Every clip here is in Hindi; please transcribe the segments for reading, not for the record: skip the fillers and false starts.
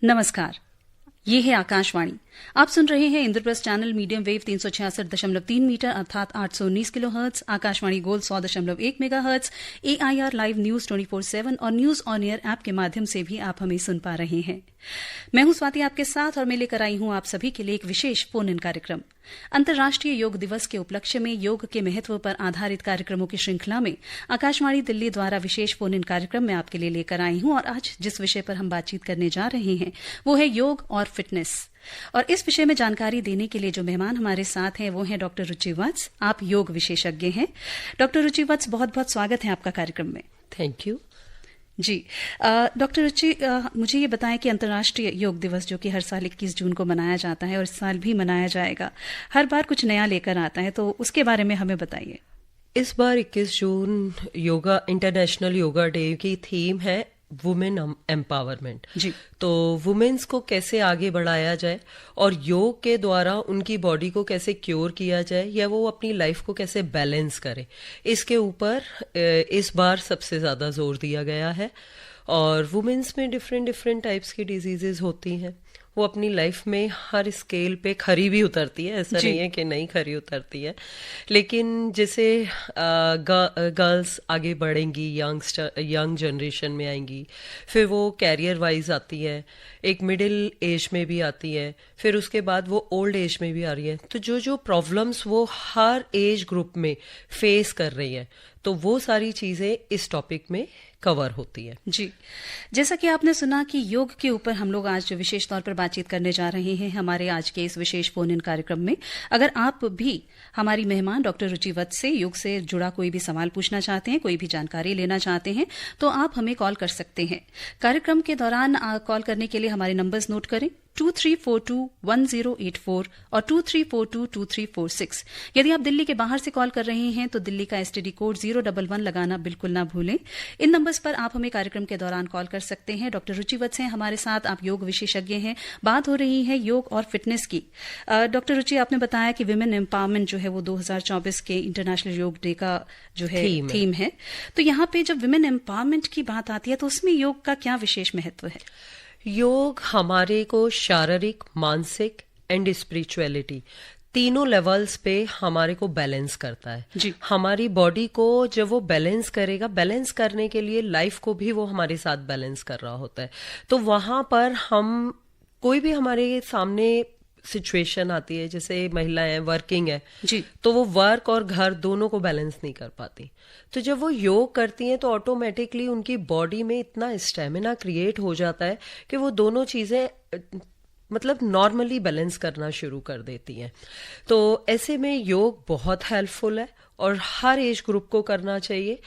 नमस्कार, ये है आकाशवाणी। आप सुन रहे हैं Indraprastha channel medium wave 366.3 metre अर्थात 819 kilohertz, Akashvani gold 100.1 megahertz, AIR live news 24/7 और न्यूज ऑन एयर ऐप के माध्यम से भी आप हमें सुन पा रहे हैं। मैं हूं स्वाति आपके साथ और मैं लेकर आई हूं आप सभी के लिए एक विशेष फोन इन कार्यक्रम। अंतर्राष्ट्रीय योग दिवस के उपलक्ष्य में योग के महत्व पर आधारित कार्यक्रमों की श्रृंखला में आकाशवाणी दिल्ली द्वारा विशेष फोन इन कार्यक्रम में आपके लिए लेकर आई हूं और आज जिस विषय पर हम बातचीत करने जा रहे हैं वो है योग और फिटनेस। और इस विषय में जानकारी देने के लिए जो मेहमान हमारे साथ हैं वो हैं डॉक्टर रुचि वत्स। आप योग विशेषज्ञ हैं। डॉक्टर रुचि वत्स, बहुत बहुत स्वागत है आपका कार्यक्रम में। Thank you ji. Doctor Ruchi, मुझे ये बताएं कि अंतर्राष्ट्रीय योग दिवस जो कि हर साल 21 जून को मनाया जाता है और इस साल भी मनाया जाएगा, हर बार कुछ नया लेकर आता है, तो उसके बारे में हमें बताइए। इस बार 21 जून योगा इंटरनेशनल योगा डे की थीम है वुमेन एम्पावरमेंट। जी। तो वुमेन्स को कैसे आगे बढ़ाया जाए और योग के द्वारा उनकी बॉडी को कैसे क्योर किया जाए या वो अपनी लाइफ को कैसे बैलेंस करे, इसके ऊपर इस बार सबसे ज्यादा जोर दिया गया है। और वुमेन्स में डिफरेंट टाइप्स की डिजीजेज होती हैं, वो अपनी लाइफ में हर स्केल पे खरी भी उतरती है, ऐसा नहीं है कि नहीं खरी उतरती है। लेकिन जैसे गर्ल्स आगे बढ़ेंगी, यंग जनरेशन में आएंगी, फिर वो कैरियर वाइज आती है, एक मिडिल एज में भी आती है, फिर उसके बाद वो ओल्ड एज में भी आ रही है। तो जो प्रॉब्लम्स वो हर एज ग्रुप में फेस कर रही है, तो वो सारी चीजें इस टॉपिक में कवर होती है। जी, जैसा कि आपने सुना कि योग के ऊपर हम लोग आज विशेष तौर पर बातचीत करने जा रहे हैं हमारे आज के इस विशेष फोन इन कार्यक्रम में। अगर आप भी हमारी मेहमान डॉक्टर रुचि वत्स से योग से जुड़ा कोई भी सवाल पूछना चाहते हैं, कोई भी जानकारी लेना चाहते हैं, तो आप हमें कॉल कर सकते हैं। कार्यक्रम के दौरान कॉल करने के लिए हमारे नंबर्स नोट करें, 23421084 और 23422346। यदि आप दिल्ली के बाहर से कॉल कर रहे हैं तो दिल्ली का STD कोड 011 लगाना बिल्कुल ना भूलें। इन नंबर्स पर आप हमें कार्यक्रम के दौरान कॉल कर सकते हैं। डॉक्टर रुचि वत्स हैं हमारे साथ, आप योग विशेषज्ञ हैं। बात हो रही है योग और फिटनेस की। डॉक्टर रुचि, आपने बताया कि विमेन एम्पावरमेंट जो है वो 2024 के इंटरनेशनल योग डे का जो है थीम है। तो यहाँ पे जब विमेन एम्पावरमेंट की बात आती है तो उसमें योग का क्या विशेष महत्व है? योग हमारे को शारीरिक, मानसिक एंड स्पिरिचुअलिटी तीनों लेवल्स पे हमारे को बैलेंस करता है। जी। हमारी बॉडी को जब वो बैलेंस करेगा, बैलेंस करने के लिए लाइफ को भी वो हमारे साथ बैलेंस कर रहा होता है। तो वहां पर हम कोई भी हमारे सामने सिचुएशन आती है, जैसे महिलाएं वर्किंग है जी, तो वो वर्क और घर दोनों को बैलेंस नहीं कर पाती। तो जब वो योग करती हैं तो ऑटोमेटिकली उनकी बॉडी में इतना स्टेमिना क्रिएट हो जाता है कि वो दोनों चीजें मतलब नॉर्मली बैलेंस करना शुरू कर देती हैं। तो ऐसे में योग बहुत हेल्पफुल है और हर एज ग्रुप को करना चाहिए।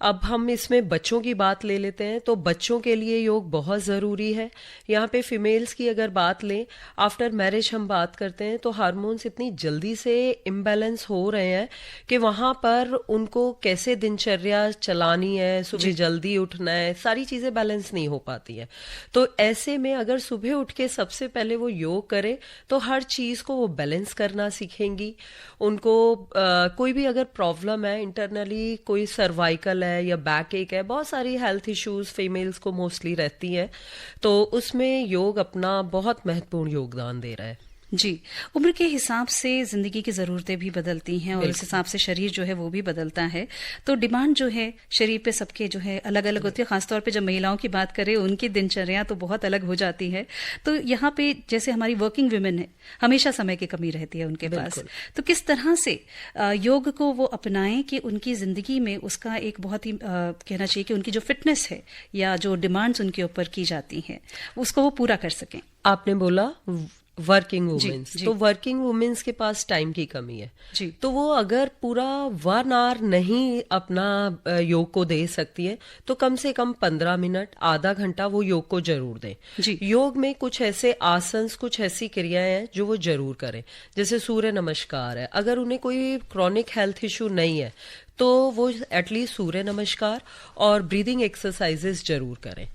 अब हम इसमें बच्चों की बात ले लेते हैं, तो बच्चों के लिए योग बहुत ज़रूरी है। यहाँ पे फीमेल्स की अगर बात लें, आफ्टर मैरिज हम बात करते हैं तो हार्मोन्स इतनी जल्दी से इम्बैलेंस हो रहे हैं कि वहाँ पर उनको कैसे दिनचर्या चलानी है, सुबह जल्दी उठना है, सारी चीज़ें बैलेंस नहीं हो पाती है। तो ऐसे में अगर सुबह उठ के सबसे पहले वो योग करे तो हर चीज़ को वो बैलेंस करना सीखेंगी। उनको कोई भी अगर प्रॉब्लम है इंटरनली, कोई सर्वाइकल है या बैक एक है, बहुत सारी हेल्थ इश्यूज फीमेल्स को मोस्टली रहती है, तो उसमें योग अपना बहुत महत्वपूर्ण योगदान दे रहा है। जी, उम्र के हिसाब से जिंदगी की जरूरतें भी बदलती हैं और उस हिसाब से शरीर जो है वो भी बदलता है। तो डिमांड जो है शरीर पे सबके जो है अलग अलग होती है। खासतौर पे जब महिलाओं की बात करें, उनकी दिनचर्या तो बहुत अलग हो जाती है। तो यहाँ पे जैसे हमारी वर्किंग वुमेन है, हमेशा समय की कमी रहती है उनके पास। तो किस तरह से योग को वो अपनाएं कि उनकी जिंदगी में उसका एक बहुत ही कहना चाहिए कि उनकी जो फिटनेस है या जो डिमांड्स उनके ऊपर की जाती हैं उसको वो पूरा कर सकें। आपने बोला वर्किंग वुमेन्स, तो वर्किंग वुमेन्स के पास टाइम की कमी है जी। तो वो अगर पूरा 1 आवर नहीं अपना योग को दे सकती है तो कम से कम 15 मिनट, आधा घंटा वो योग को जरूर दें। जी। योग में कुछ ऐसे आसन, कुछ ऐसी क्रियाएं हैं जो वो जरूर करें, जैसे सूर्य नमस्कार है। अगर उन्हें कोई क्रॉनिक हेल्थ इश्यू नहीं है तो वो एटलीस्ट सूर्य नमस्कार और ब्रीदिंग एक्सरसाइजेस जरूर करें।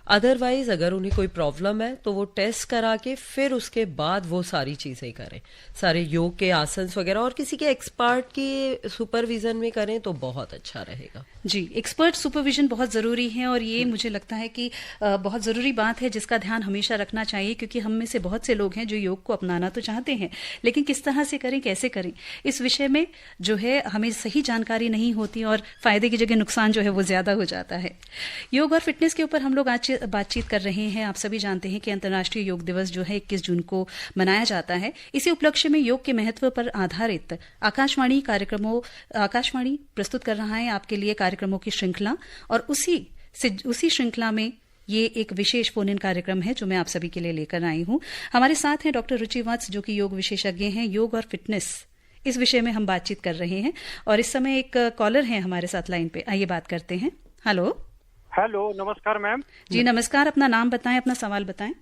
अदरवाइज अगर उन्हें कोई प्रॉब्लम है तो वो टेस्ट करा के फिर उसके बाद वो सारी चीजें करें, सारे योग के आसन वगैरह, और किसी के एक्सपर्ट के सुपरविजन में करें तो बहुत अच्छा रहेगा। जी, एक्सपर्ट सुपरविजन बहुत जरूरी है, और ये मुझे लगता है कि बहुत जरूरी बात है जिसका ध्यान हमेशा रखना चाहिए, क्योंकि हम में से बहुत से लोग हैं जो योग को अपनाना तो चाहते हैं, लेकिन किस तरह से करें, कैसे करें, इस विषय में जो है हमें सही जानकारी नहीं होती और फायदे की जगह नुकसान जो है वो ज्यादा हो जाता है। योग और फिटनेस के ऊपर हम लोग आज बातचीत कर रहे हैं। आप सभी जानते हैं कि अंतर्राष्ट्रीय योग दिवस जो है 21 जून को मनाया जाता है। इसी उपलक्ष्य में योग के महत्व पर आधारित आकाशवाणी प्रस्तुत कर रहा है आपके लिए कार्यक्रमों की श्रृंखला, और उसी श्रृंखला में ये एक विशेष फोन इन कार्यक्रम है जो मैं आप सभी के लिए लेकर आई हूं। हमारे साथ हैं डॉक्टर रुचि वत्स, जो कि योग विशेषज्ञ हैं। योग और फिटनेस इस विषय में हम बातचीत कर रहे हैं, और इस समय एक कॉलर है हमारे साथ लाइन पे। आइए बात करते हैं। हेलो। नमस्कार मैम। जी नमस्कार, अपना नाम बताएं, अपना सवाल बताएं।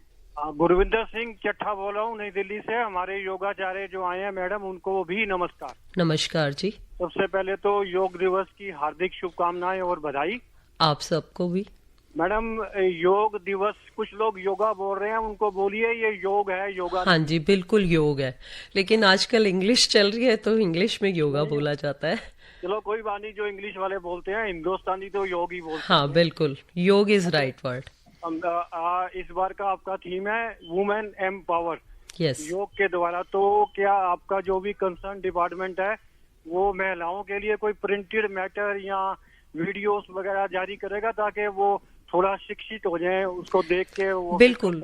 गुरविंदर सिंह चट्ठा बोल रहा हूँ, नई दिल्ली से। हमारे योगाचार्य जो आए हैं मैडम, उनको भी नमस्कार। नमस्कार जी। सबसे पहले तो योग दिवस की हार्दिक शुभकामनाएं और बधाई। आप सबको भी। मैडम, योग दिवस, कुछ लोग योगा बोल रहे हैं, उनको बोलिए ये योग है, योगा। हाँ जी, बिल्कुल योग है, लेकिन आजकल इंग्लिश चल रही है तो इंग्लिश में योगा बोला जाता है। चलो कोई बात नहीं, जो इंग्लिश वाले बोलते हैं, हिंदुस्तानी तो योग ही बोलते हैं। हाँ बिल्कुल, योग इज राइट वर्ड। इस बार का आपका थीम है वुमेन एम्पावर, यस, योग के द्वारा। तो क्या आपका जो भी कंसर्न डिपार्टमेंट है वो महिलाओं के लिए कोई प्रिंटेड मैटर या वीडियोस वगैरह जारी करेगा, ताकि वो थोड़ा शिक्षित हो जाएं, उसको देख के वो। बिल्कुल।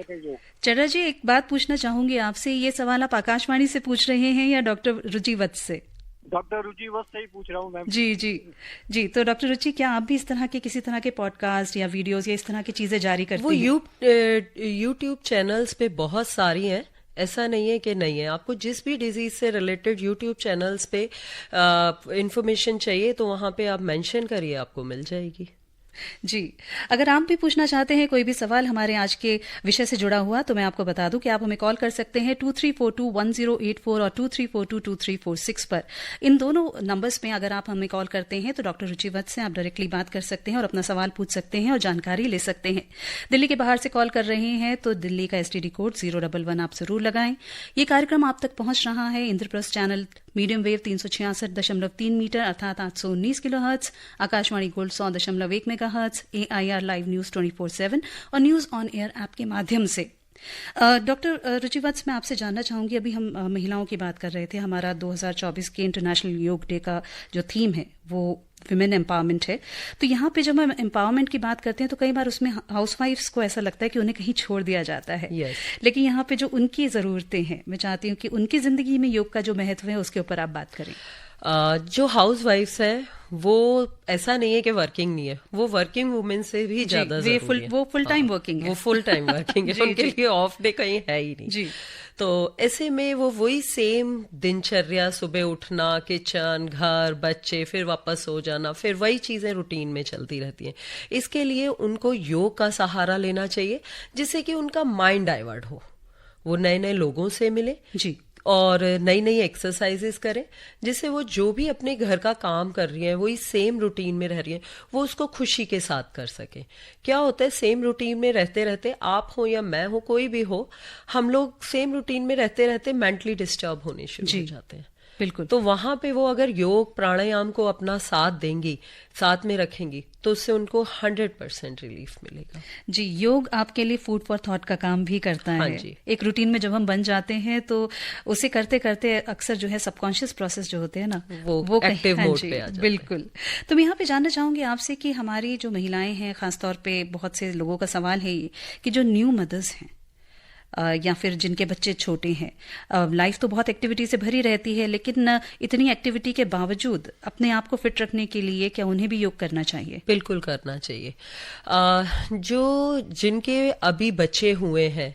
चड्ढा जी, एक बात पूछना चाहूंगी आपसे, ये सवाल आप आकाशवाणी से पूछ रहे हैं या डॉक्टर रुचि वत्स से? डॉक्टर रुचि वत्स से ही पूछ रहा हूँ मैम। जी जी जी। तो डॉक्टर रुचि, क्या आप भी इस तरह के किसी तरह के पॉडकास्ट या वीडियोस या इस तरह की चीजें जारी करती हैं? वो यूट्यूब चैनल्स पे बहुत सारी हैं, ऐसा नहीं है कि नहीं है। आपको जिस भी डिजीज से रिलेटेड यूट्यूब चैनल्स पे इंफॉर्मेशन चाहिए तो वहां पे आप मेंशन करिए, आपको मिल जाएगी। जी, अगर आप भी पूछना चाहते हैं कोई भी सवाल हमारे आज के विषय से जुड़ा हुआ, तो मैं आपको बता दूं कि आप हमें कॉल कर सकते हैं 23421084 और 23422346 पर। इन दोनों नंबर्स में अगर आप हमें कॉल करते हैं तो डॉक्टर रुचि वत्स से आप डायरेक्टली बात कर सकते हैं और अपना सवाल पूछ सकते हैं और जानकारी ले सकते हैं। दिल्ली के बाहर से कॉल कर रहे हैं तो दिल्ली का STD कोड 011 आप जरूर लगाएं। ये कार्यक्रम आप तक पहुंच रहा है Indraprastha channel medium wave 366.3 metre अर्थात 819 kilohertz, Akashvani gold 100.1 megahertz, AIR live news 24/7 और न्यूज ऑन एयर ऐप के माध्यम से। डॉक्टर रुचि वत्स, मैं आपसे जानना चाहूंगी, अभी हम महिलाओं की बात कर रहे थे। हमारा 2024 के इंटरनेशनल योग डे का जो थीम है वो विमेन एम्पावरमेंट है। तो यहाँ पे जब हम एम्पावरमेंट की बात करते हैं तो कई बार उसमें हाउसवाइफ्स को ऐसा लगता है कि उन्हें कहीं छोड़ दिया जाता है। yes. लेकिन यहाँ पे जो उनकी जरूरतें हैं, मैं चाहती हूँ कि उनकी जिंदगी में योग का जो महत्व है उसके ऊपर आप बात करें। जो हाउस वाइफ्स है वो ऐसा नहीं है कि वर्किंग नहीं है, वो वर्किंग वुमेन से भी ज्यादा जरूरी है। वो फुल टाइम वर्किंग है, वो फुल टाइम वर्किंग है। उनके लिए ऑफ डे कहीं है ही नहीं जी। तो ऐसे में वो वही सेम दिनचर्या, सुबह उठना, किचन, घर, बच्चे, फिर वापस सो जाना, फिर वही चीजें रूटीन में चलती रहती हैं। इसके लिए उनको योग का सहारा लेना चाहिए, जिससे कि उनका माइंड डाइवर्ट हो, वो नए नए लोगों से मिले जी, और नई नई एक्सरसाइजेस करें, जिससे वो जो भी अपने घर का काम कर रही हैं, वही सेम रूटीन में रह रही हैं, वो उसको खुशी के साथ कर सके। क्या होता है, सेम रूटीन में रहते रहते, आप हो या मैं हो, कोई भी हो, हम लोग सेम रूटीन में रहते रहते मेंटली डिस्टर्ब होने शुरू हो जाते हैं। बिल्कुल। तो वहां पे वो अगर योग प्राणायाम को अपना साथ देंगी, साथ में रखेंगी, तो उससे उनको 100% रिलीफ मिलेगा। जी, योग आपके लिए फूड फॉर थॉट का काम भी करता है। हाँ जी। एक रूटीन में जब हम बन जाते हैं तो उसे करते करते अक्सर जो है सबकॉन्शियस प्रोसेस जो होते हैं ना, वो एक्टिव मोड पे आ जाते हैं। बिल्कुल। तो मैं यहाँ पे जानना चाहूंगी आपसे कि हमारी जो महिलाएं हैं, खासतौर पे बहुत से लोगों का सवाल है ये कि जो न्यू मदर्स हैं या फिर जिनके बच्चे छोटे हैं, लाइफ तो बहुत एक्टिविटी से भरी रहती है, लेकिन इतनी एक्टिविटी के बावजूद अपने आप को फिट रखने के लिए क्या उन्हें भी योग करना चाहिए? बिल्कुल करना चाहिए। जो जिनके अभी बच्चे हुए हैं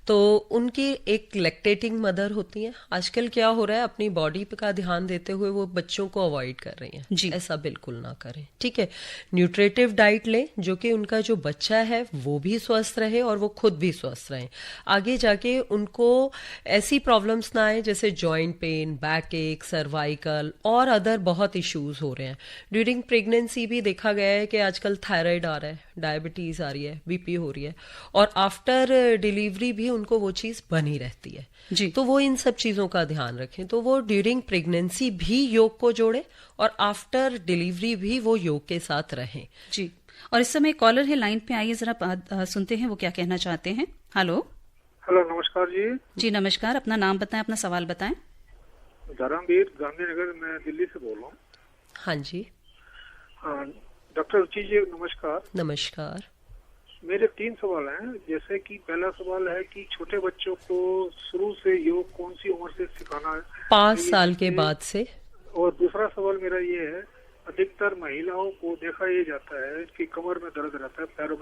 तो उनकी एक लैक्टेटिंग मदर होती हैं, आजकल क्या हो रहा है, अपनी बॉडी का ध्यान देते हुए वो बच्चों को अवॉइड कर रही हैं। जी। ऐसा बिल्कुल ना करें, ठीक है। न्यूट्रिटिव डाइट लें, जो कि उनका जो बच्चा है वो भी स्वस्थ रहे और वो खुद भी स्वस्थ रहे, आगे जाके उनको ऐसी प्रॉब्लम्स ना आए जैसे जॉइंट पेन, बैक एक, सर्वाइकल और अदर बहुत इश्यूज हो रहे हैं। ड्यूरिंग प्रेगनेंसी भी देखा गया है कि आजकल थायराइड आ रहा है, डायबिटीज आ रही है, बीपी हो रही है, और आफ्टर डिलीवरी भी उनको वो चीज बनी रहती है। जी। तो वो इन सब चीजों का ध्यान रखें। तो वो ड्यूरिंग प्रेगनेंसी भी योग को जोड़े और आफ्टर डिलीवरी भी वो योग के साथ रहें। जी। और इस समय कॉलर है लाइन पे, आइए जरा सुनते हैं वो क्या कहना चाहते हैं। हेलो। हेलो, नमस्कार जी। जी नमस्कार, अपना नाम बताएं, अपना सवाल बताएं। धर्मवीर, गांधीनगर, मैं दिल्ली से बोल रहा हूँ। हाँ जी। हाँ, डॉक्टर रुचि जी नमस्कार। नमस्कार। मेरे 3 सवाल हैं। जैसे कि पहला सवाल है कि छोटे बच्चों को शुरू से योग कौन सी उम्र से सिखाना है? 5 साल के बाद से। और दूसरा सवाल मेरा ये है, अधिकतर महिलाओं को देखा ये जाता है कि कमर में दर्द रहता है, पैरों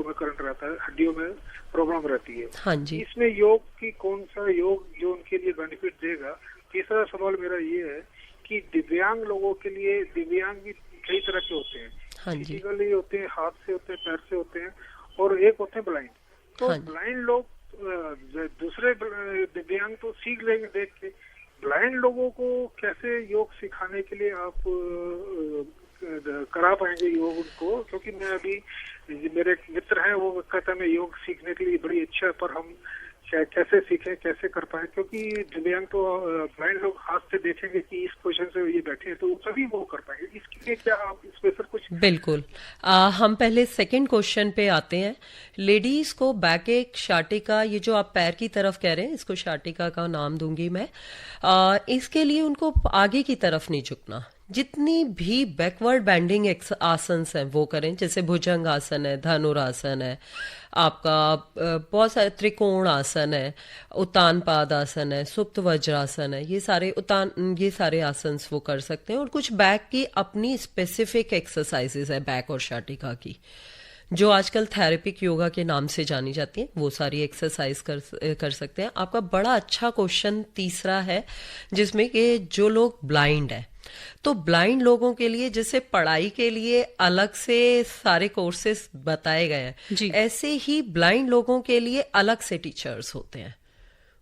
में करंट रहता है, हड्डियों में प्रॉब्लम रहती है। हाँ जी। इसमें योग की कौन सा योग जो उनके लिए बेनिफिट देगा? तीसरा सवाल मेरा ये है कि दिव्यांग लोगों के लिए, दिव्यांग भी कई तरह के होते हैं। हाँ जी। फिजिकली होते हैं, हाथ से होते हैं, पैर से होते हैं, और एक होते हैं ब्लाइंड। तो हाँ। ब्लाइंड लोग दूसरे दिव्यांग तो सीख लेंगे देख के, ब्लाइंड लोगों को कैसे योग सिखाने के लिए आप करा पाएंगे योग उनको? क्योंकि मैं अभी, मेरे एक मित्र हैं, वो कहता है मैं योग सीखने के लिए बड़ी इच्छा है, पर हम कैसे सीखें, कैसे कर पाए? क्योंकि दिव्यांग तो ब्लाइंड लोग हाथ से देखेंगे कि इस पोजीशन से ये बैठे हैं, तो सभी वो कर पाएंगे। इसके लिए क्या आप इसमें सर कुछ? बिल्कुल। हम पहले सेकंड क्वेश्चन पे आते हैं। लेडीज को बैक एक, शाटिका, ये जो आप पैर की तरफ कह रहे हैं, इसको शाटिका का नाम दूंगी मैं। इसके लिए उनको आगे की तरफ नहीं झुकना, जितनी भी बैकवर्ड बैंडिंग आसन हैं वो करें, जैसे भुजंग आसन है, धनुरासन है, आपका बहुत सारे त्रिकोण आसन है, उत्तान पाद आसन है, सुप्त वज्रासन है, ये सारे आसन वो कर सकते हैं। और कुछ बैक की अपनी स्पेसिफिक एक्सरसाइजेस है बैक और शाटिका की, जो आजकल थेरेपिक योगा के नाम से जानी जाती है, वो सारी एक्सरसाइज कर सकते हैं। आपका बड़ा अच्छा क्वेश्चन तीसरा है, जिसमें कि जो लोग ब्लाइंड है, तो ब्लाइंड लोगों के लिए जैसे पढ़ाई के लिए अलग से सारे कोर्सेज बताए गए हैं, ऐसे ही ब्लाइंड लोगों के लिए अलग से टीचर्स होते हैं।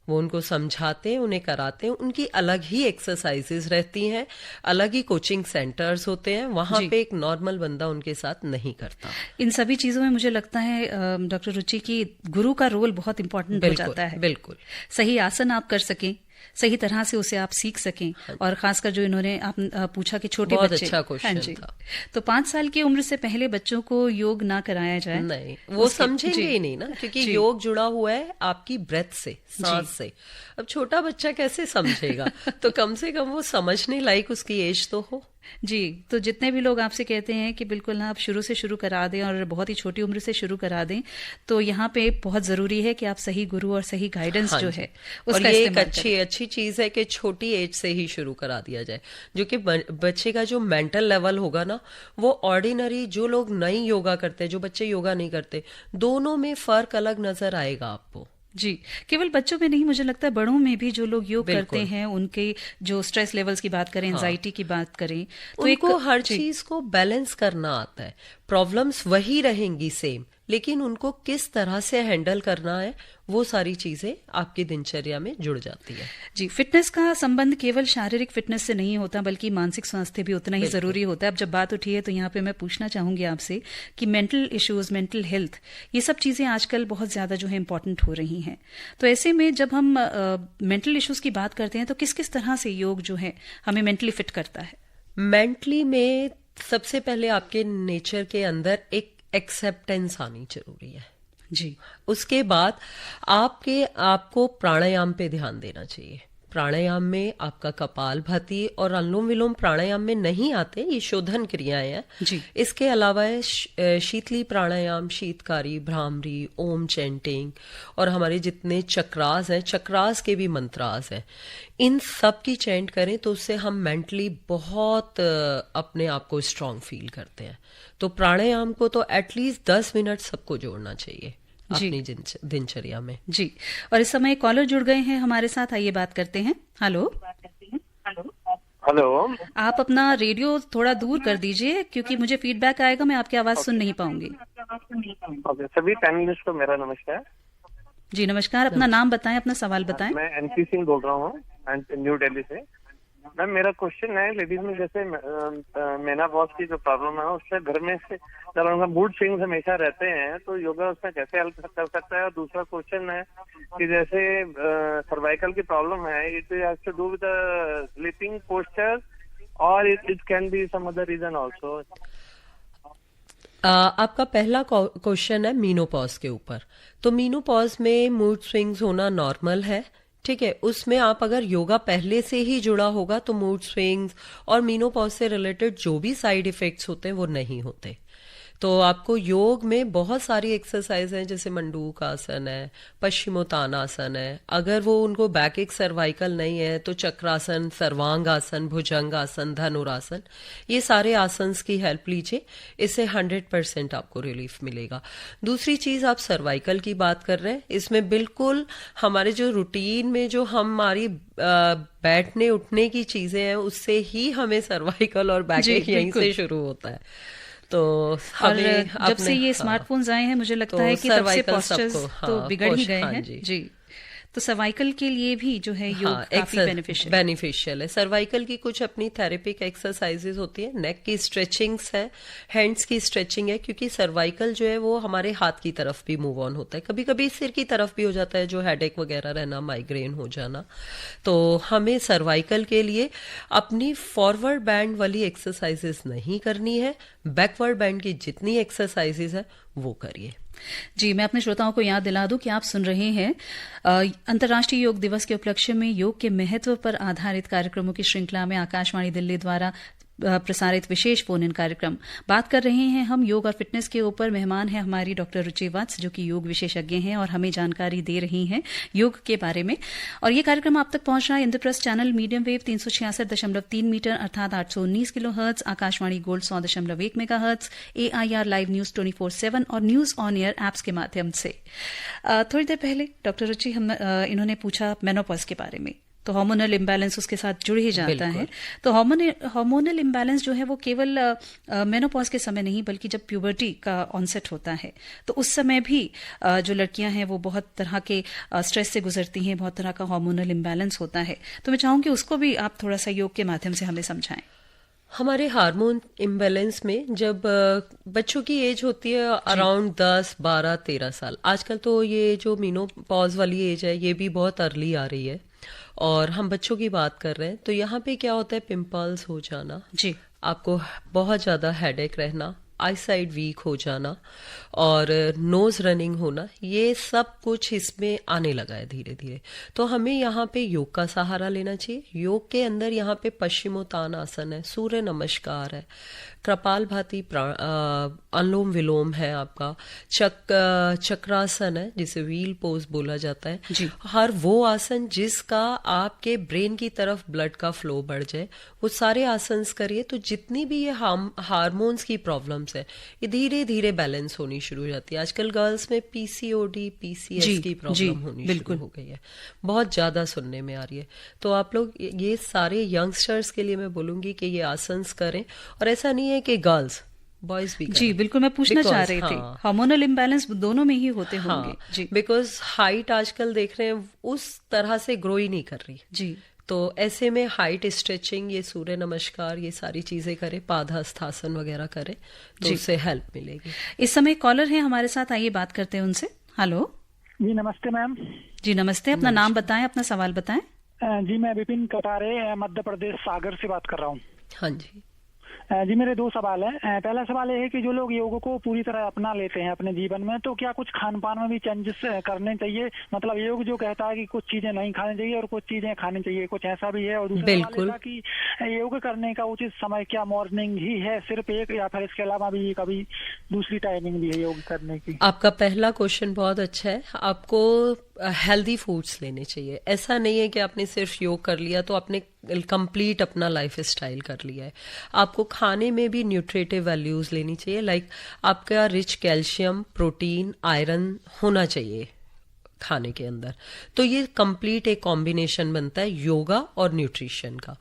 वो उनको समझाते हैं, उन्हें कराते हैं, उनकी अलग ही एक्सरसाइजेज रहती हैं, अलग ही कोचिंग सेंटर्स होते हैं, वहां पे एक नॉर्मल बंदा उनके साथ नहीं करता। इन सभी चीजों में मुझे लगता है डॉक्टर रुचि की गुरु का रोल बहुत इंपॉर्टेंट हो जाता है। बिल्कुल। सही आसन आप कर सकें, सही तरह से उसे आप सीख सकें। और खासकर जो इन्होंने आप पूछा कि छोटे बहुत बच्चे, अच्छा क्वेश्चन था। तो 5 साल की उम्र से पहले बच्चों को योग ना कराया जाए, नहीं, वो समझेंगे ही नहीं ना, क्योंकि योग जुड़ा हुआ है आपकी ब्रेथ से, सांस से। अब छोटा बच्चा कैसे समझेगा? तो कम से कम वो समझने लायक उसकी एज तो हो। जी। तो जितने भी लोग आपसे कहते हैं कि बिल्कुल ना आप शुरू से शुरू करा दें और बहुत ही छोटी उम्र से शुरू करा दें, तो यहाँ पे बहुत जरूरी है कि आप सही गुरु और सही गाइडेंस जो है उसका और ये एक इस्तेमाल अच्छी चीज है कि छोटी एज से ही शुरू करा दिया जाए, जो कि बच्चे का जो मेंटल लेवल होगा ना, वो ऑर्डिनरी जो लोग नहीं योगा करते, जो बच्चे योगा नहीं करते, दोनों में फर्क अलग नजर आएगा आपको। जी। केवल बच्चों में नहीं, मुझे लगता है बड़ों में भी जो लोग योग करते हैं, उनके जो स्ट्रेस लेवल्स की बात करें, एंजाइटी की बात करें, तो उनको हर चीज को बैलेंस करना आता है। प्रॉब्लम्स वही रहेंगी सेम, लेकिन उनको किस तरह से हैंडल करना है, वो सारी चीजें आपकी दिनचर्या में जुड़ जाती है। जी। फिटनेस का संबंध केवल शारीरिक फिटनेस से नहीं होता, बल्कि मानसिक स्वास्थ्य भी उतना ही जरूरी होता है। अब जब बात उठी है तो यहाँ पे मैं पूछना चाहूंगी आपसे कि मेंटल इश्यूज, मेंटल हेल्थ, ये सब चीजें आजकल बहुत ज्यादा जो है इम्पोर्टेंट हो रही हैं। तो ऐसे में जब हम मेंटल इश्यूज की बात करते हैं, तो किस किस तरह से योग जो है हमें मेंटली फिट करता है? मेंटली में सबसे पहले आपके नेचर के अंदर एक एक्सेप्टेंस आनी जरूरी है। जी। उसके बाद आपको प्राणायाम पे ध्यान देना चाहिए। प्राणायाम में आपका कपालभाति और अनुलोम विलोम प्राणायाम में नहीं आते, ये शोधन क्रियाएं हैं जी। इसके अलावा शीतली प्राणायाम, शीतकारी, भ्रामरी, ओम चैंटिंग, और हमारे जितने चक्रास हैं, चक्रास के भी मंत्रास हैं, इन सब की चैंट करें तो उससे हम मेंटली बहुत अपने आप को स्ट्रांग फील करते हैं। तो प्राणायाम को तो एटलीस्ट 10 मिनट सबको जोड़ना चाहिए। जी। अपनी दिनचर्या में। जी, और इस समय कॉलर जुड़ गए हैं हमारे साथ, आइए बात करते हैं। Hello, hello. आप अपना रेडियो थोड़ा दूर कर दीजिए क्योंकि मुझे फीडबैक आएगा, मैं आपकी आवाज सुन नहीं पाऊंगी। ओके, सभी पैनलिस्ट को मेरा नमस्कार। जी नमस्कार, अपना नाम बताएं, अपना सवाल बताएं। मैं एनपी सिंह बोल रहा हूँ न्यू दिल्ली से। मैम, मेरा क्वेश्चन है, लेडीज में जैसे मेनोपॉज की जो प्रॉब्लम है उससे घर में से जब उनका मूड स्विंग्स हमेशा रहते हैं तो योगा उसमें कैसे हेल्प कर सकता है? और दूसरा क्वेश्चन है कि जैसे सर्वाइकल की प्रॉब्लम है, it has to do with sleeping posture और it can be some other reason also. आपका पहला क्वेश्चन है मीनोपॉज के ऊपर। तो मीनोपॉज में मूड स्विंग्स होना नॉर्मल है, ठीक है। उसमें आप अगर योगा पहले से ही जुड़ा होगा तो मूड स्विंग्स और मीनोपॉज से रिलेटेड जो भी साइड इफेक्ट्स होते हैं वो नहीं होते। तो आपको योग में बहुत सारी एक्सरसाइज हैं, जैसे मंडूक आसन है, पश्चिमोत्तानासन है। अगर वो उनको बैक सर्वाइकल नहीं है तो चक्रासन, सर्वांग आसन, भुजंग आसन, धनुरासन, ये सारे आसन्स की हेल्प लीजिए, इससे 100% आपको रिलीफ मिलेगा। दूसरी चीज, आप सर्वाइकल की बात कर रहे हैं, इसमें बिल्कुल हमारे जो रूटीन में जो हमारी बैठने उठने की चीजें हैं उससे ही हमें सर्वाइकल और बैक यहीं से शुरू होता है। तो और जब से ये स्मार्टफोन्स आए हैं मुझे लगता है कि तब से पोस्चर्स तो बिगड़ ही गए हैं। जी, तो सर्वाइकल के लिए भी जो है योग काफी बेनिफिशियल है। सर्वाइकल की कुछ अपनी थेरेपिक एक्सरसाइजेस होती है, नेक की स्ट्रेचिंग्स है, हैंड्स की स्ट्रेचिंग है, क्योंकि सर्वाइकल जो है वो हमारे हाथ की तरफ भी मूव ऑन होता है, कभी कभी सिर की तरफ भी हो जाता है, जो हेडेक वगैरह रहना, माइग्रेन हो जाना। तो हमें सर्वाइकल के लिए अपनी फॉरवर्ड बैंड वाली एक्सरसाइजेस नहीं करनी है, बैकवर्ड बैंड की जितनी एक्सरसाइजेस है वो करिए। जी, मैं अपने श्रोताओं को याद दिला दूं कि आप सुन रहे हैं अंतर्राष्ट्रीय योग दिवस के उपलक्ष्य में योग के महत्व पर आधारित कार्यक्रमों की श्रृंखला में आकाशवाणी दिल्ली द्वारा प्रसारित विशेष फोन इन कार्यक्रम। बात कर रहे हैं हम योग और फिटनेस के ऊपर। मेहमान है हमारी डॉक्टर रुचि वत्स, जो कि योग विशेषज्ञ हैं और हमें जानकारी दे रही हैं योग के बारे में। और ये कार्यक्रम आप तक पहुंच रहा है Indraprastha channel medium wave 366.3 metre अर्थात 819 kilohertz, Akashvani gold 100.1 megahertz, AIR live news 24/7 और न्यूज ऑन एयर एप्स के माध्यम से। थोड़ी देर पहले डॉक्टर रुचि इन्होंने पूछा मेनोपॉज के बारे में, तो हार्मोनल इम्बैलेंस उसके साथ जुड़ ही जाता है। तो हार्मोनल इम्बैलेंस जो है वो केवल मेनोपॉज के समय नहीं बल्कि जब प्यूबर्टी का ऑनसेट होता है तो उस समय भी जो लड़कियां हैं वो बहुत तरह के स्ट्रेस से गुजरती हैं, बहुत तरह का हार्मोनल इम्बैलेंस होता है। तो मैं चाहूंगी उसको भी आप थोड़ा सा योग के माध्यम से हमें समझाएं। हमारे हार्मोन इम्बैलेंस में जब बच्चों की एज होती है अराउंड 10, 12, 13 साल, आजकल तो ये जो मेनोपॉज वाली एज है ये भी बहुत अर्ली आ रही है और हम बच्चों की बात कर रहे हैं, तो यहाँ पे क्या होता है, पिंपल्स हो जाना, जी, आपको बहुत ज्यादा हेडेक रहना, आई साइड वीक हो जाना और नोज रनिंग होना, ये सब कुछ इसमें आने लगा है धीरे धीरे। तो हमें यहाँ पे योग का सहारा लेना चाहिए। योग के अंदर यहाँ पे पश्चिमोत्तानासन है, सूर्य नमस्कार है, कपालभाति अनुलोम विलोम है, आपका चक्रासन है जिसे व्हील पोज बोला जाता है जी। हर वो आसन जिसका आपके ब्रेन की तरफ ब्लड का फ्लो बढ़ जाए, वो सारे आसन करिए। तो जितनी भी ये हार्मोन्स की प्रॉब्लम्स है ये धीरे धीरे बैलेंस होनी शुरू हो जाती है। आजकल गर्ल्स में PCOD, PCS की प्रॉब्लम होनी शुरू हो गई है, बहुत ज्यादा सुनने में आ रही है। तो आप लोग ये सारे यंगस्टर्स के लिए मैं बोलूंगी कि ये आसन करें, और ऐसा नहीं है कि गर्ल्स बॉयज भी करें। जी बिल्कुल, मैं पूछना चाह रही थी, हार्मोनल इम्बैलेंस दोनों में ही होते होंगे। जी, बिकॉज हाइट आजकल देख रहे हैं उस तरह से ग्रो ही नहीं कर रही। जी, तो ऐसे में हाइट स्ट्रेचिंग, ये सूर्य नमस्कार, ये सारी चीजें करें, पादहस्तासन वगैरह करें तो उससे हेल्प मिलेगी। इस समय कॉलर है हमारे साथ, आइए बात करते हैं उनसे। हेलो जी, नमस्ते मैम। जी नमस्ते, अपना नाम बताएं, अपना सवाल बताएं। जी, मैं विपिन कटारे मध्य प्रदेश सागर से बात कर रहा हूँ। हाँ जी जी, मेरे दो सवाल हैं। पहला सवाल ये है कि जो लोग योग को पूरी तरह अपना लेते हैं अपने जीवन में, तो क्या कुछ खान पान में भी चेंजेस करने चाहिए? मतलब योग जो कहता है कि कुछ चीजें नहीं खानी चाहिए और कुछ चीजें खानी चाहिए, कुछ ऐसा भी है? और दूसरा सवाल था कि योग करने का उचित समय क्या मॉर्निंग ही है सिर्फ एक, या फिर इसके अलावा भी कभी दूसरी टाइमिंग भी है योग करने की? आपका पहला क्वेश्चन बहुत अच्छा है। आपको हेल्दी फूड्स लेने चाहिए। ऐसा नहीं है कि आपने सिर्फ योग कर लिया तो आपने कंप्लीट अपना लाइफ स्टाइल कर लिया है। आपको खाने में भी न्यूट्रिटिव वैल्यूज लेनी चाहिए, लाइक आपका रिच कैल्शियम, प्रोटीन, आयरन होना चाहिए खाने के अंदर। तो ये कंप्लीट एक कॉम्बिनेशन बनता है योगा और न्यूट्रिशन का।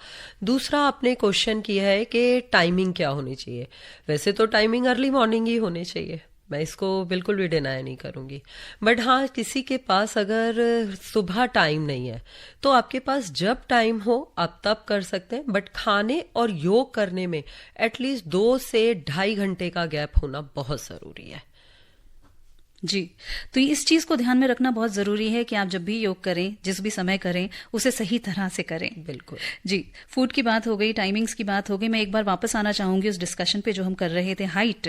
दूसरा आपने क्वेश्चन किया है कि टाइमिंग क्या होनी चाहिए। वैसे तो टाइमिंग अर्ली मॉर्निंग ही होनी चाहिए, मैं इसको बिल्कुल भी डिनाई नहीं करूंगी। बट हाँ, किसी के पास अगर सुबह टाइम नहीं है तो आपके पास जब टाइम हो आप तब कर सकते हैं। बट खाने और योग करने में एटलीस्ट 2 से 2.5 घंटे का गैप होना बहुत जरूरी है। जी, तो इस चीज को ध्यान में रखना बहुत जरूरी है कि आप जब भी योग करें, जिस भी समय करें, उसे सही तरह से करें। बिल्कुल जी, फूड की बात हो गई, टाइमिंग्स की बात हो गई। मैं एक बार वापस आना चाहूंगी उस डिस्कशन पे जो हम कर रहे थे। हाइट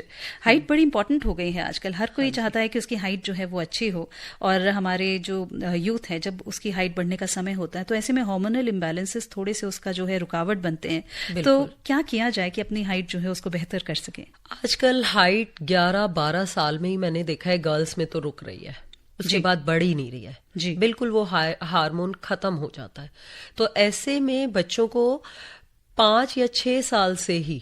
बड़ी इंपॉर्टेंट हो गई है आजकल। हर कोई चाहता है कि उसकी हाइट जो है वो अच्छी हो, और हमारे जो यूथ है जब उसकी हाइट बढ़ने का समय होता है तो ऐसे में हार्मोनल इम्बैलेंसेस थोड़े से उसका जो है रुकावट बनते हैं। तो क्या किया जाए कि अपनी हाइट जो है उसको बेहतर कर सके? आजकल हाइट 11-12 साल में ही मैंने देखा है गर्ल्स में तो रुक रही है, उसके बाद बढ़ ही नहीं रही है जी। बिल्कुल वो हार्मोन खत्म हो जाता है। तो ऐसे में बच्चों को 5 या 6 साल से ही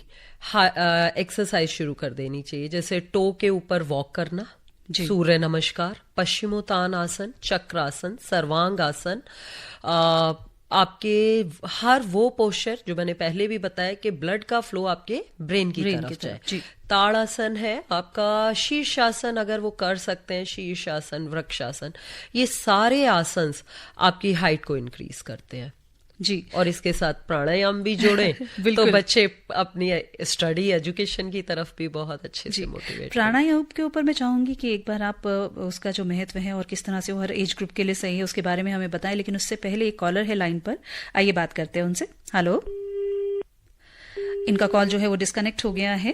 एक्सरसाइज शुरू कर देनी चाहिए, जैसे टो के ऊपर वॉक करना, सूर्य नमस्कार, पश्चिमोत्तान आसन, चक्रासन, सर्वांग आसन, आपके हर वो पोस्चर जो मैंने पहले भी बताया कि ब्लड का फ्लो आपके ब्रेन की तरफ जाए। ताड़ासन है आपका, शीर्षासन अगर वो कर सकते हैं, शीर्षासन, वृक्षासन, ये सारे आसन आपकी हाइट को इंक्रीज करते हैं जी। और इसके साथ प्राणायाम भी जोड़े तो बच्चे अपनी स्टडी एजुकेशन की तरफ भी बहुत अच्छे से मोटिवेट। प्राणायाम के ऊपर मैं चाहूंगी कि एक बार आप उसका जो महत्व है और किस तरह से वो हर एज ग्रुप के लिए सही है उसके बारे में हमें बताएं। लेकिन उससे पहले एक कॉलर है लाइन पर, आइए बात करते हैं उनसे। हेलो, इनका कॉल जो है वो डिस्कनेक्ट हो गया है।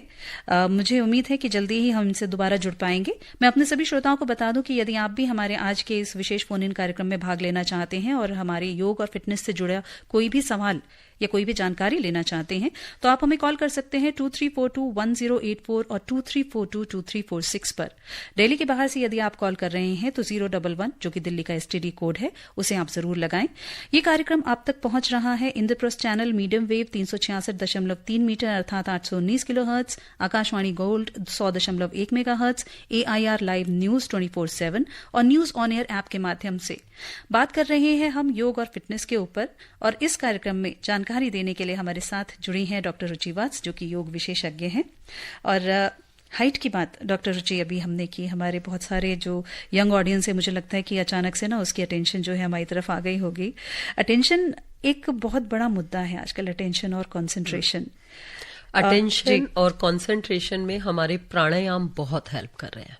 मुझे उम्मीद है कि जल्दी ही हम इनसे दोबारा जुड़ पाएंगे। मैं अपने सभी श्रोताओं को बता दूं कि यदि आप भी हमारे आज के इस विशेष फोन इन कार्यक्रम में भाग लेना चाहते हैं और हमारे योग और फिटनेस से जुड़ा कोई भी सवाल या कोई भी जानकारी लेना चाहते हैं तो आप हमें कॉल कर सकते हैं 23421084 और 23422346 पर। दिल्ली के बाहर से यदि आप कॉल कर रहे हैं तो 011 जो कि दिल्ली का एसटीडी कोड है उसे आप जरूर लगाएं। ये कार्यक्रम आप तक पहुंच रहा है Indraprastha channel medium wave 366.3 metre अर्थात 819 kilohertz, Akashvani gold 100.1 megahertz, AIR live news 24/7 और न्यूज ऑन एयर ऐप के माध्यम से। बात कर रहे हैं हम योग और फिटनेस के ऊपर, और इस कार्यक्रम में जानकारी देने के लिए हमारे साथ जुड़ी हैं डॉक्टर रुचि वात्स जो कि योग विशेषज्ञ हैं। और हाइट की बात डॉक्टर रुचि अभी हमने की, हमारे बहुत सारे जो यंग ऑडियंस है मुझे लगता है कि अचानक से ना उसकी अटेंशन जो है हमारी तरफ आ गई होगी। अटेंशन एक बहुत बड़ा मुद्दा है आजकल, अटेंशन और कंसंट्रेशन। अटेंशन और कंसंट्रेशन में हमारे प्राणायाम बहुत हेल्प कर रहे हैं।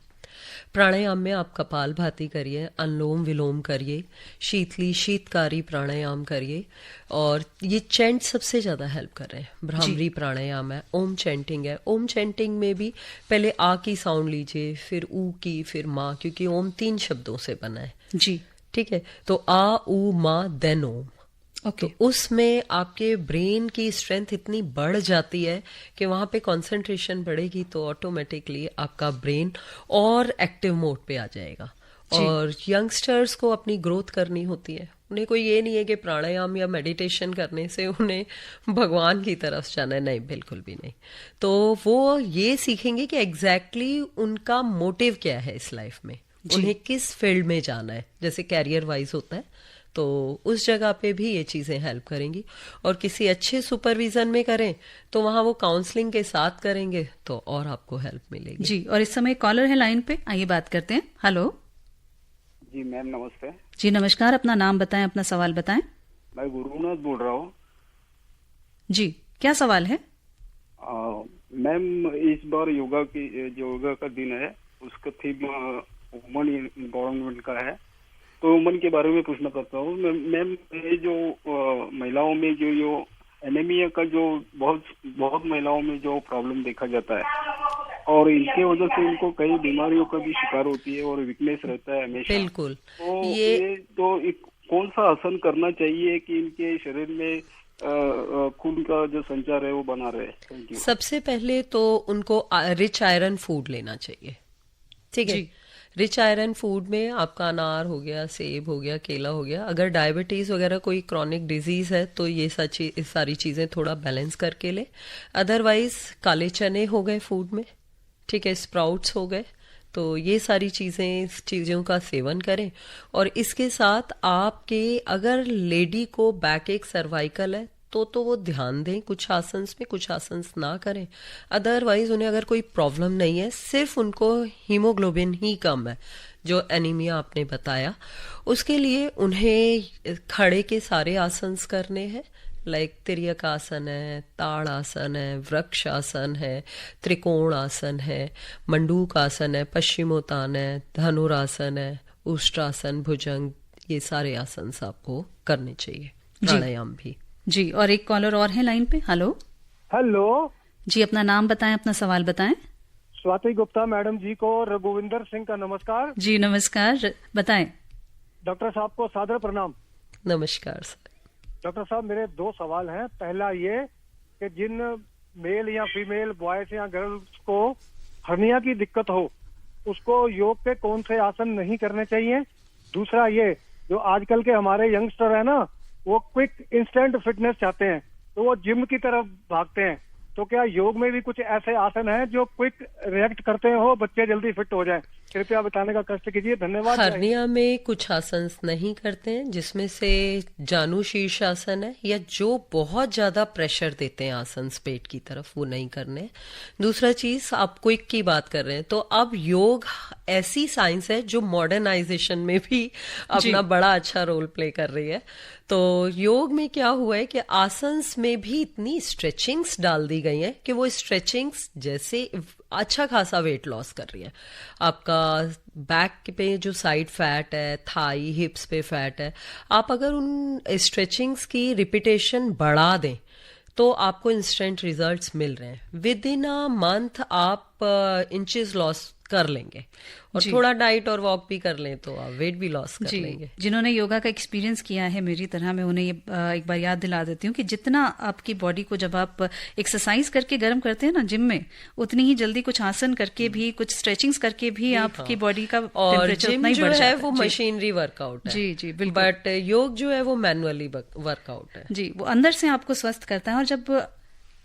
प्राणायाम में आप कपालभाति करिए, अनुलोम विलोम करिए, शीतली शीतकारी प्राणायाम करिए, और ये चैंट सबसे ज्यादा हेल्प कर रहे हैं। भ्रामरी प्राणायाम है, ओम चैंटिंग है। ओम चैंटिंग में भी पहले आ की साउंड लीजिए, फिर ऊ की, फिर माँ, क्योंकि ओम 3 शब्दों से बना है जी, ठीक है। तो आ ऊ माँ देन ओम। ओके। तो उसमें आपके ब्रेन की स्ट्रेंथ इतनी बढ़ जाती है कि वहां पे कंसंट्रेशन बढ़ेगी तो ऑटोमेटिकली आपका ब्रेन और एक्टिव मोड पे आ जाएगा। और यंगस्टर्स को अपनी ग्रोथ करनी होती है, उन्हें कोई ये नहीं है कि प्राणायाम या मेडिटेशन करने से उन्हें भगवान की तरफ जाना है, नहीं, बिल्कुल भी नहीं। तो वो ये सीखेंगे कि एग्जैक्टली उनका मोटिव क्या है इस लाइफ में, उन्हें किस फील्ड में जाना है, जैसे कैरियर वाइज होता है, तो उस जगह पे भी ये चीजें हेल्प करेंगी। और किसी अच्छे सुपरविजन में करें तो वहां वो काउंसलिंग के साथ करेंगे तो और आपको हेल्प मिलेगी जी। और इस समय कॉलर है लाइन पे, आइए बात करते हैं। हेलो जी मैम, नमस्ते जी। नमस्कार, अपना नाम बताएं, अपना सवाल बताएं। मैं गुरुनाथ बोल रहा हूँ जी, क्या सवाल है? मैम, इस बार योगा का दिन है, उसका थीम वुमन एम्पावरमेंट का है, तो वुमन के बारे में पूछना चाहता हूँ मैम। ये जो महिलाओं में जो एनीमिया का जो बहुत महिलाओं में जो प्रॉब्लम देखा जाता है और इनके वजह से इनको कई बीमारियों का भी शिकार होती है और वीकनेस रहता है हमेशा। बिल्कुल। तो ये तो कौन सा आसन करना चाहिए कि इनके शरीर में खून का जो संचार है वो बना रहे? Thank you. सबसे पहले तो उनको रिच आयरन फूड लेना चाहिए, ठीक है। रिच आयरन फूड में आपका अनार हो गया, सेब हो गया, केला हो गया। अगर डायबिटीज़ वगैरह कोई क्रॉनिक डिजीज़ है तो ये सारी चीज़ें थोड़ा बैलेंस करके ले। अदरवाइज काले चने हो गए फूड में, ठीक है, स्प्राउट्स हो गए, तो ये सारी चीज़ों का सेवन करें। और इसके साथ आपके अगर लेडी को बैक एक सर्वाइकल है तो वो ध्यान दें कुछ आसन्स में, कुछ आसन्स ना करें। अदरवाइज उन्हें अगर कोई प्रॉब्लम नहीं है, सिर्फ उनको हीमोग्लोबिन ही कम है, जो एनीमिया आपने बताया, उसके लिए उन्हें खड़े के सारे आसन्स करने हैं। लाइक तिर्यक आसन है, ताड़ आसन है, वृक्ष आसन है, त्रिकोण आसन है, मंडूक आसन है, पश्चिमोत्तान है, धनुरासन है, उष्ट्रासन, भुजंग, ये सारे आसन आपको करने चाहिए, प्राणायाम भी। जी, और एक कॉलर और है लाइन पे। हेलो हेलो जी, अपना नाम बताएं, अपना सवाल बताएं। स्वाति गुप्ता मैडम जी को रघुविंदर सिंह का नमस्कार। जी नमस्कार, बताएं। डॉक्टर साहब को सादर प्रणाम। नमस्कार सर। डॉक्टर साहब, मेरे 2 सवाल हैं। पहला ये कि जिन मेल या फीमेल बॉयज या गर्ल्स को हर्निया की दिक्कत हो, उसको योग के कौन से आसन नहीं करने चाहिए। दूसरा ये, जो आजकल के हमारे यंगस्टर है ना, वो क्विक इंस्टेंट फिटनेस चाहते हैं, तो वो जिम की तरफ भागते हैं, तो क्या योग में भी कुछ ऐसे आसन हैं जो क्विक रिएक्ट करते हो, बच्चे जल्दी फिट हो जाएं? कृपया बताने का कष्ट कीजिए, धन्यवाद। हर्निया में कुछ आसन नहीं करते हैं, जिसमें से जानु शीर्ष आसन है, या जो बहुत ज्यादा प्रेशर देते हैं आसन पेट की तरफ, वो नहीं करने हैं। दूसरा चीज, आप क्विक की बात कर रहे हैं, तो अब योग ऐसी साइंस है जो मॉडर्नाइजेशन में भी अपना बड़ा अच्छा रोल प्ले कर रही है। तो योग में क्या हुआ है कि आसन्स में भी इतनी स्ट्रेचिंग्स डाल दी गई हैं कि वो स्ट्रेचिंग्स जैसे अच्छा खासा वेट लॉस कर रही है। आपका बैक पे जो साइड फैट है, थाई, हिप्स पे फैट है, आप अगर उन स्ट्रेचिंग्स की रिपीटेशन बढ़ा दें तो आपको इंस्टेंट रिजल्ट्स मिल रहे हैं। विद इन अ मंथ आप इंचेस लॉस कर लेंगे, और थोड़ा डाइट और वॉक भी कर लें तो आप वेट भी लॉस कर लेंगे। जिन्होंने योगा का एक्सपीरियंस किया है मेरी तरह, मैं उन्हें ये एक बार याद दिला देती हूँ कि जितना आपकी बॉडी को जब आप एक्सरसाइज करके गर्म करते हैं ना जिम में, उतनी ही जल्दी कुछ आसन करके भी, कुछ स्ट्रेचिंग्स करके भी आपकी बॉडी का टेम्परेचर उतना ही बढ़ जाता है। वो मशीनरी वर्कआउट है। जी जी बिल्कुल। बट योग जो है वो मैनुअली वर्कआउट है। जी, वो अंदर से आपको स्वस्थ करता है। और जब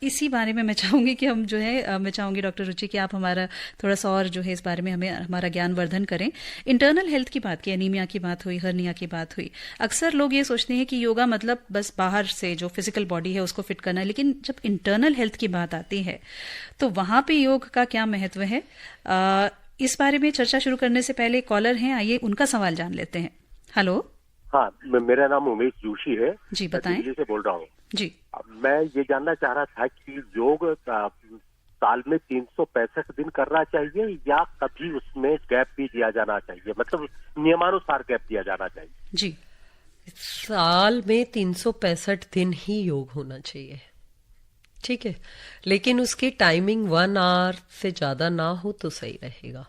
इसी बारे में मैं चाहूंगी कि हम जो है, मैं चाहूंगी डॉक्टर रुचि कि आप हमारा थोड़ा सा और जो है इस बारे में हमें हमारा ज्ञान वर्धन करें। इंटरनल हेल्थ की बात की, एनीमिया की बात हुई, हर्निया की बात हुई। अक्सर लोग ये सोचते हैं कि योगा मतलब बस बाहर से जो फिजिकल बॉडी है उसको फिट करना है, लेकिन जब इंटरनल हेल्थ की बात आती है तो वहां पे योग का क्या महत्व है, इस बारे में चर्चा शुरू करने से पहले कॉलर हैं, आइए उनका सवाल जान लेते हैं। हेलो। हाँ, मेरा नाम उमेश जोशी है। जी बताएं। दिल्ली से बोल रहा हूँ जी। मैं ये जानना चाह रहा था कि योग साल में 365 दिन करना चाहिए या कभी उसमें गैप भी दिया जाना चाहिए, मतलब नियमानुसार गैप दिया जाना चाहिए? जी, साल में 365 दिन ही योग होना चाहिए, ठीक है, लेकिन उसकी टाइमिंग 1 आवर से ज्यादा ना हो तो सही रहेगा।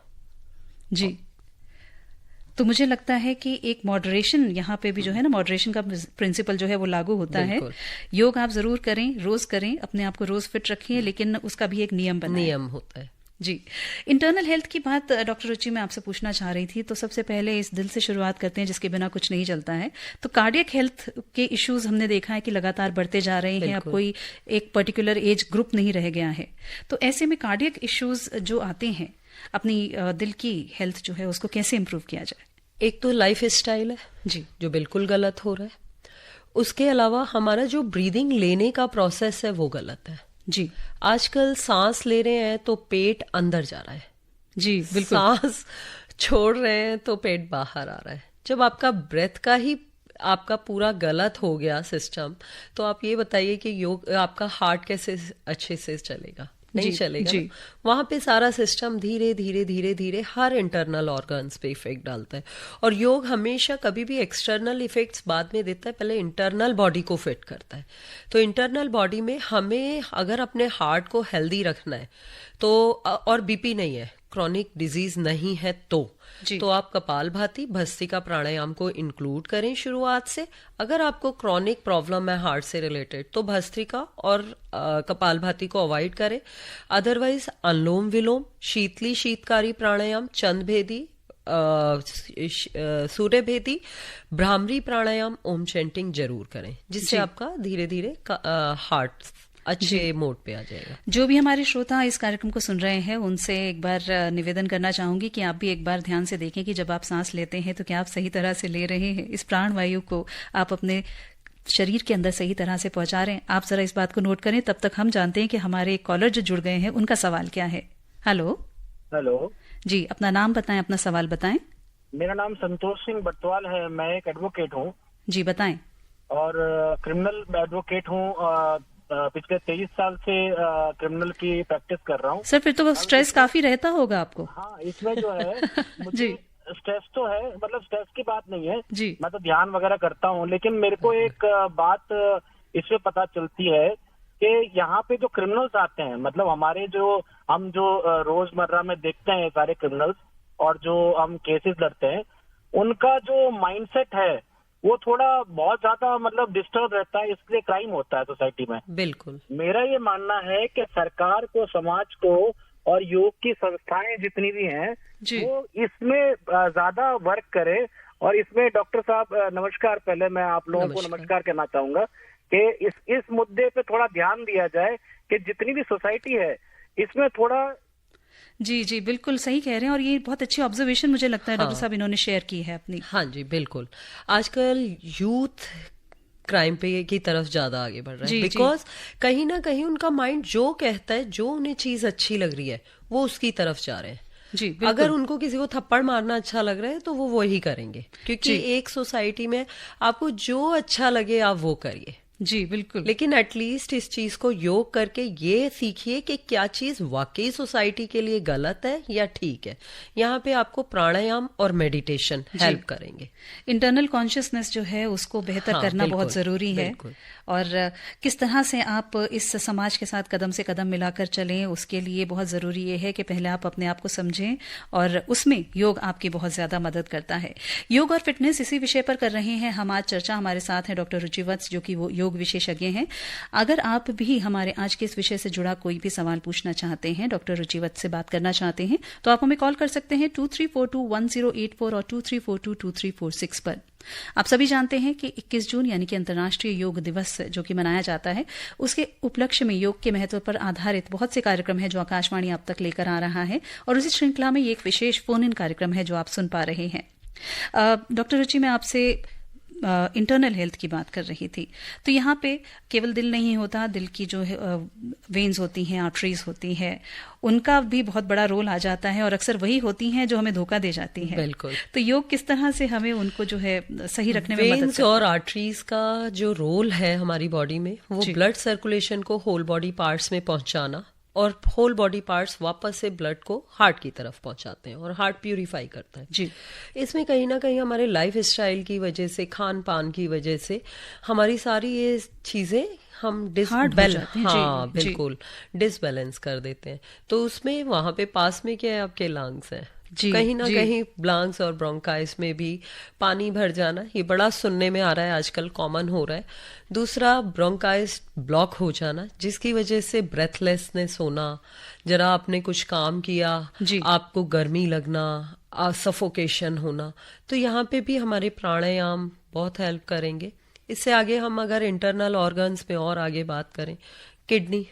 जी, तो मुझे लगता है कि एक मॉडरेशन यहाँ पे भी जो है ना, मॉडरेशन का प्रिंसिपल जो है वो लागू होता है। योग आप जरूर करें, रोज करें, अपने आप को रोज फिट रखिए, लेकिन उसका भी एक नियम होता है। जी, इंटरनल हेल्थ की बात डॉक्टर रुचि मैं आपसे पूछना चाह रही थी, तो सबसे पहले इस दिल से शुरुआत करते हैं जिसके बिना कुछ नहीं चलता है। तो कार्डियक हेल्थ के इश्यूज हमने देखा है कि लगातार बढ़ते जा रहे हैं, अब कोई एक पर्टिकुलर एज ग्रुप नहीं रह गया है। तो ऐसे में कार्डियक इश्यूज जो आते हैं, अपनी दिल की हेल्थ जो है उसको कैसे इम्प्रूव किया जाए? एक तो लाइफ स्टाइल है जी, जो बिल्कुल गलत हो रहा है। उसके अलावा हमारा जो ब्रीदिंग लेने का प्रोसेस है वो गलत है जी। आजकल सांस ले रहे हैं तो पेट अंदर जा रहा है जी, बिल्कुल। सांस छोड़ रहे हैं तो पेट बाहर आ रहा है। जब आपका ब्रेथ का ही आपका पूरा गलत हो गया सिस्टम, तो आप ये बताइए कि योग आपका हार्ट कैसे अच्छे से चलेगा? नहीं चलेगा जी। वहां पे सारा सिस्टम धीरे धीरे धीरे धीरे हर इंटरनल ऑर्गन्स पे इफेक्ट डालता है। और योग हमेशा कभी भी एक्सटर्नल इफेक्ट्स बाद में देता है, पहले इंटरनल बॉडी को फिट करता है। तो इंटरनल बॉडी में हमें अगर अपने हार्ट को हेल्दी रखना है तो, और बीपी नहीं है, क्रॉनिक डिजीज नहीं है तो आप कपालभाति, भस्त्रिका प्राणायाम को इंक्लूड करें शुरुआत से। अगर आपको क्रॉनिक प्रॉब्लम है हार्ट से रिलेटेड तो भस्त्रिका और कपालभाति को अवॉइड करें। अदरवाइज अनुलोम विलोम, शीतली शीतकारी प्राणायाम, चंद्रभेदी सूर्य भेदी भ्रामरी प्राणायाम ओम चैंटिंग जरूर करें, जिससे आपका धीरे धीरे हार्ट अच्छे मोड पे आ जाएगा। जो भी हमारे श्रोता इस कार्यक्रम को सुन रहे हैं उनसे एक बार निवेदन करना चाहूंगी कि आप भी एक बार ध्यान से देखें कि जब आप सांस लेते हैं तो क्या आप सही तरह से ले रहे हैं, इस प्राणवायु को आप अपने शरीर के अंदर सही तरह से पहुंचा रहे हैं। आप जरा इस बात को नोट करें, तब तक हम जानते हैं कि हमारे एक कॉलर जो जुड़ गए हैं उनका सवाल क्या है। हेलो जी, अपना नाम बताएं, अपना सवाल बताएं। मेरा नाम संतोष सिंह बटवाल है, मैं एक एडवोकेट हूँ। जी बताएं। और क्रिमिनल एडवोकेट हूँ, पिछले 23 साल से क्रिमिनल की प्रैक्टिस कर रहा हूँ। सर फिर तो स्ट्रेस काफी रहता होगा आपको। हाँ, इसमें जो है मुझे स्ट्रेस तो है, मतलब स्ट्रेस की बात नहीं है जी, मैं तो ध्यान वगैरह करता हूँ, लेकिन मेरे को एक बात इसमें पता चलती है कि यहाँ पे जो क्रिमिनल्स आते हैं, मतलब हमारे हम जो रोजमर्रा में देखते हैं सारे क्रिमिनल्स और जो हम केसेस लड़ते हैं, उनका जो माइंडसेट है वो थोड़ा बहुत ज्यादा मतलब डिस्टर्ब रहता है, इसलिए क्राइम होता है सोसाइटी में। बिल्कुल, मेरा ये मानना है कि सरकार को, समाज को और योग की संस्थाएं जितनी भी हैं वो इसमें ज्यादा वर्क करे। और इसमें डॉक्टर साहब नमस्कार, पहले मैं आप लोगों को नमस्कार कहना चाहूंगा कि इस मुद्दे पे थोड़ा ध्यान दिया जाए कि जितनी भी सोसाइटी है इसमें थोड़ा। जी जी, बिल्कुल सही कह रहे हैं, और ये बहुत अच्छी ऑब्जर्वेशन मुझे लगता है डॉक्टर साहब इन्होंने शेयर की है अपनी। हाँ जी बिल्कुल, आजकल यूथ क्राइम पे की तरफ ज्यादा आगे बढ़ रहा है, बिकॉज कहीं ना कहीं उनका माइंड जो कहता है, जो उन्हें चीज अच्छी लग रही है वो उसकी तरफ जा रहे हैं। जी, अगर उनको किसी को थप्पड़ मारना अच्छा लग रहा है तो वो वही करेंगे, क्योंकि एक सोसाइटी में आपको जो अच्छा लगे आप वो करिए। जी बिल्कुल, लेकिन एटलीस्ट इस चीज को योग करके ये सीखिए कि क्या चीज वाकई सोसाइटी के लिए गलत है या ठीक है। यहाँ पे आपको प्राणायाम और मेडिटेशन हेल्प करेंगे। इंटरनल कॉन्शियसनेस जो है उसको बेहतर करना बहुत जरूरी है, और किस तरह से आप इस समाज के साथ कदम से कदम मिलाकर चलें, उसके लिए बहुत जरूरी ये है कि पहले आप अपने आप को समझें, और उसमें योग आपकी बहुत ज्यादा मदद करता है। योग और फिटनेस, इसी विषय पर कर रहे हैं हम आज चर्चा। हमारे साथ हैं डॉक्टर रुचि वत्स, जो कि वो योग विशेषज्ञ हैं। अगर आप भी हमारे आज के इस विषय से जुड़ा कोई भी सवाल पूछना चाहते हैं, डॉक्टर रुचि वत्स से बात करना चाहते हैं, तो आप हमें कॉल कर सकते हैं 23421084 और 23422346 पर। आप सभी जानते हैं कि 21 जून यानी कि अंतर्राष्ट्रीय योग दिवस जो कि मनाया जाता है, उसके उपलक्ष्य में योग के महत्व पर आधारित बहुत से कार्यक्रम है जो आकाशवाणी आप तक लेकर आ रहा है, और उसी श्रृंखला में ये एक विशेष फोन इन कार्यक्रम है जो आप सुन पा रहे हैं। डॉक्टर रुचि, मैं आपसे इंटरनल हेल्थ की बात कर रही थी, तो यहाँ पे केवल दिल नहीं होता, दिल की जो वेन्स होती हैं, आर्टरीज होती हैं, उनका भी बहुत बड़ा रोल आ जाता है, और अक्सर वही होती हैं जो हमें धोखा दे जाती हैं। बिल्कुल, तो योग किस तरह से हमें उनको जो है सही रखने में मदद करता है? और आर्टरीज का जो रोल है हमारी बॉडी में, वो ब्लड सर्कुलेशन को होल बॉडी पार्ट्स में पहुंचाना, और होल बॉडी पार्ट्स वापस से ब्लड को हार्ट की तरफ पहुंचाते हैं, और हार्ट प्यूरिफाई करता है। जी, इसमें कहीं ना कहीं हमारे लाइफ स्टाइल की वजह से, खान पान की वजह से हमारी सारी ये चीजें हम बिल्कुल डिसबैलेंस कर देते हैं। तो उसमें वहां पे पास में क्या है, आपके लंग्स हैं, कहीं ना कहीं लंग्स और ब्रोंकाइस में भी पानी भर जाना, ये बड़ा सुनने में आ रहा है आजकल, कॉमन हो रहा है। दूसरा, ब्रोंकाइस ब्लॉक हो जाना, जिसकी वजह से ब्रेथलेसनेस होना, जरा आपने कुछ काम किया आपको गर्मी लगना, सफोकेशन होना, तो यहाँ पे भी हमारे प्राणायाम बहुत हेल्प करेंगे। इससे आगे हम अगर इंटरनल ऑर्गन्स में और आगे बात करें, किडनी,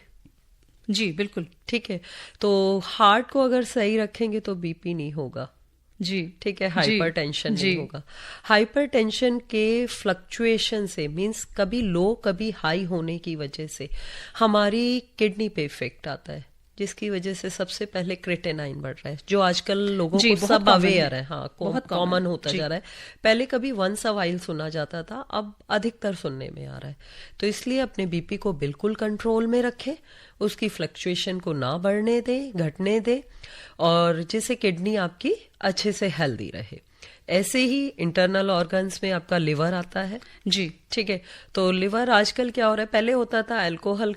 जी बिल्कुल ठीक है, तो हार्ट को अगर सही रखेंगे तो बीपी नहीं होगा, जी ठीक है, हाइपरटेंशन नहीं होगा। हाइपरटेंशन के फ्लक्चुएशन से, मींस कभी लो कभी हाई होने की वजह से हमारी किडनी पे इफेक्ट आता है, जिसकी वजह से सबसे पहले क्रिएटिनाइन बढ़ रहा है, जो आजकल लोगों को सब अवेयर है। हाँ, बहुत कॉमन होता जा रहा है। पहले कभी वंस अ वाइल सुना जाता था, अब अधिकतर सुनने में आ रहा है। तो इसलिए अपने बीपी को बिल्कुल कंट्रोल में रखें, उसकी फ्लक्चुएशन को ना बढ़ने दे, घटने दे, और जिससे किडनी आपकी अच्छे से हेल्दी रहे। ऐसे ही इंटरनल ऑर्गन्स में आपका लिवर आता है। जी ठीक है, तो लिवर आजकल क्या हो रहा है, पहले होता था अल्कोहल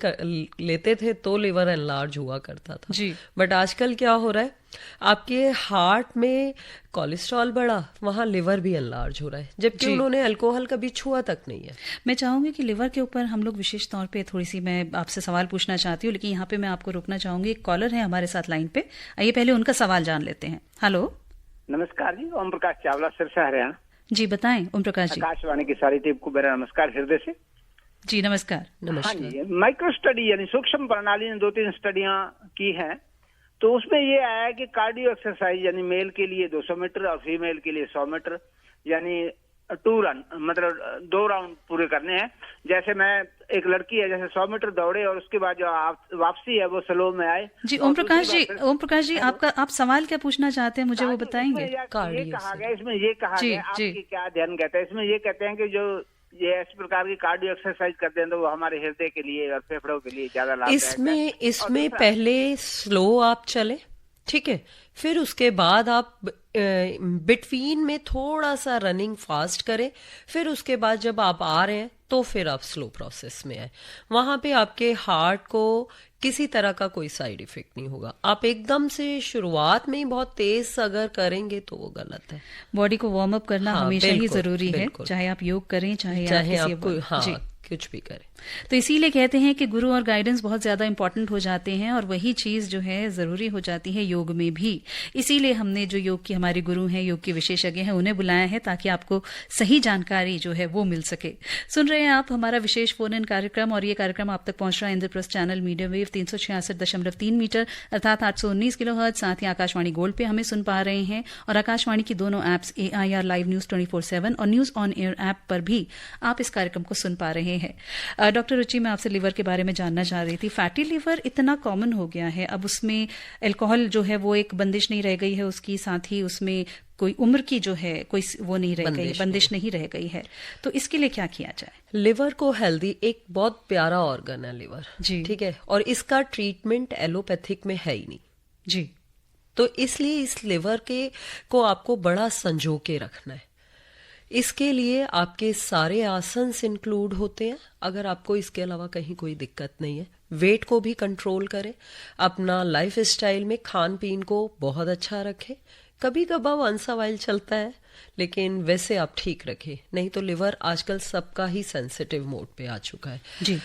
लेते थे तो लिवर एनलार्ज हुआ करता था जी, बट आजकल क्या हो रहा है, आपके हार्ट में कोलेस्ट्रॉल बढ़ा, वहां लिवर भी एनलार्ज हो रहा है, जबकि उन्होंने अल्कोहल कभी छुआ तक नहीं है। मैं चाहूंगी कि लिवर के ऊपर हम लोग विशेष तौर पे थोड़ी सी मैं आपसे सवाल पूछना चाहती हूँ, लेकिन यहाँ पे मैं आपको रोकना चाहूंगी। एक कॉलर है हमारे साथ लाइन पे, आइए पहले उनका सवाल जान लेते हैं। हेलो नमस्कार जी, ओम प्रकाश चावला, सिरसा, हरियाणा। जी बताएं ओम प्रकाश जी। आकाशवाणी की सारी टीम को मेरा नमस्कार हृदय से। जी नमस्कार। हाँ जी, माइक्रो स्टडी यानी सूक्ष्म प्रणाली ने 2-3 स्टडियां की हैं, तो उसमें ये आया है कि कार्डियो एक्सरसाइज यानी मेल के लिए 200 मीटर और फीमेल के लिए 100 मीटर यानी 2 रन, मतलब 2 राउंड पूरे करने हैं। जैसे मैं एक लड़की है, जैसे 100 मीटर दौड़े और उसके बाद जो वापसी है वो स्लो में आए। जी ओम प्रकाश जी आप सवाल क्या पूछना चाहते हैं, मुझे वो बताएंगे? ये कहा गया, इसमें ये कहा गया, आपकी क्या ध्यान कहता है इसमें? ये कहते हैं कि जो ये इस प्रकार की कार्डियो एक्सरसाइज करते हैं तो वो हमारे हृदय के लिए और फेफड़ों के लिए ज्यादा लाभदायक है। इसमें पहले स्लो आप चले, ठीक है, फिर उसके बाद आप बिटवीन में थोड़ा सा रनिंग फास्ट करें, फिर उसके बाद जब आप आ रहे हैं तो फिर आप स्लो प्रोसेस में आए। वहां पे आपके हार्ट को किसी तरह का कोई साइड इफेक्ट नहीं होगा। आप एकदम से शुरुआत में ही बहुत तेज अगर करेंगे तो वो गलत है। बॉडी को वार्म अप करना हमेशा ही जरूरी है, चाहे आप योग करें चाहे आप कुछ भी करें। तो इसीलिए कहते हैं कि गुरु और गाइडेंस बहुत ज्यादा इंपॉर्टेंट हो जाते हैं और वही चीज जो है जरूरी हो जाती है योग में भी। इसीलिए हमने जो योग के हमारे गुरु हैं, योग के विशेषज्ञ हैं, उन्हें बुलाया है ताकि आपको सही जानकारी जो है वो मिल सके। सुन रहे हैं आप हमारा विशेष फोन इन कार्यक्रम और ये कार्यक्रम आप तक पहुंच रहा है Indraprastha channel medium wave 366.3 metre अर्थात 819 किलोहर्ट्ज। साथ ही आकाशवाणी गोल्ड पे हमें सुन पा रहे हैं और आकाशवाणी की दोनों एप्स AIR लाइव न्यूज 24/7 और न्यूज ऑन एयर ऐप पर भी आप इस कार्यक्रम को सुन पा रहे हैं। डॉक्टर रुचि, मैं आपसे लिवर के बारे में जानना चाह रही थी। फैटी लिवर इतना कॉमन हो गया है, अब उसमें अल्कोहल जो है वो एक बंदिश नहीं रह गई है उसकी, साथ ही उसमें कोई उम्र की जो है कोई वो नहीं रह गई, बंदिश नहीं रह गई है, तो इसके लिए क्या किया जाए? लिवर को हेल्दी, एक बहुत प्यारा ऑर्गन है लिवर जी, ठीक है, और इसका ट्रीटमेंट एलोपैथिक में है ही नहीं जी। तो इसलिए इस लिवर को आपको बड़ा संजो के रखना है। इसके लिए आपके सारे आसन इंक्लूड होते हैं। अगर आपको इसके अलावा कहीं कोई दिक्कत नहीं है, वेट को भी कंट्रोल करें, अपना लाइफ स्टाइल में खान पीन को बहुत अच्छा रखें। कभी कभार वंस वाइल चलता है, लेकिन वैसे आप ठीक रखें, नहीं तो लिवर आजकल सबका ही सेंसिटिव मोड पे आ चुका है जी।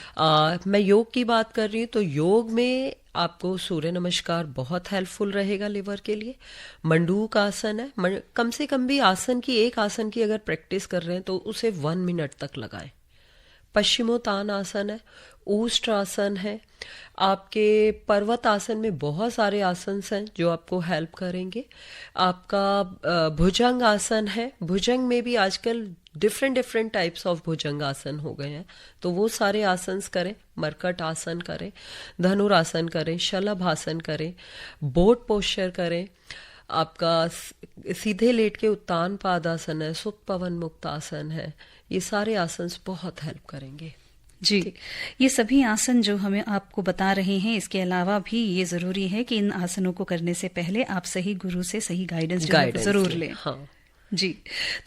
मैं योग की बात कर रही हूँ, तो योग में आपको सूर्य नमस्कार बहुत हेल्पफुल रहेगा लिवर के लिए। मंडूक आसन है, कम से कम भी एक आसन की अगर प्रैक्टिस कर रहे हैं तो उसे 1 मिनट तक लगाएं। पश्चिमोत्तान आसन है, ऊष्ट्र आसन है, आपके पर्वत आसन में बहुत सारे आसन हैं जो आपको हेल्प करेंगे। आपका भुजंग आसन है, भुजंग में भी आजकल डिफरेंट टाइप्स ऑफ भुजंग आसन हो गए हैं, तो वो सारे आसन करें। मरकट आसन करें, धनुरासन करें, शलभ आसन करें, बोट पोस्चर करें। आपका सीधे लेट के उत्तान पादासन है, सुप्त पवन मुक्त आसन है, ये सारे आसन बहुत हेल्प करेंगे जी। ये सभी आसन जो हमें आपको बता रहे हैं, इसके अलावा भी ये जरूरी है कि इन आसनों को करने से पहले आप सही गुरु से सही गाइडेंस जरूर लें। हाँ जी।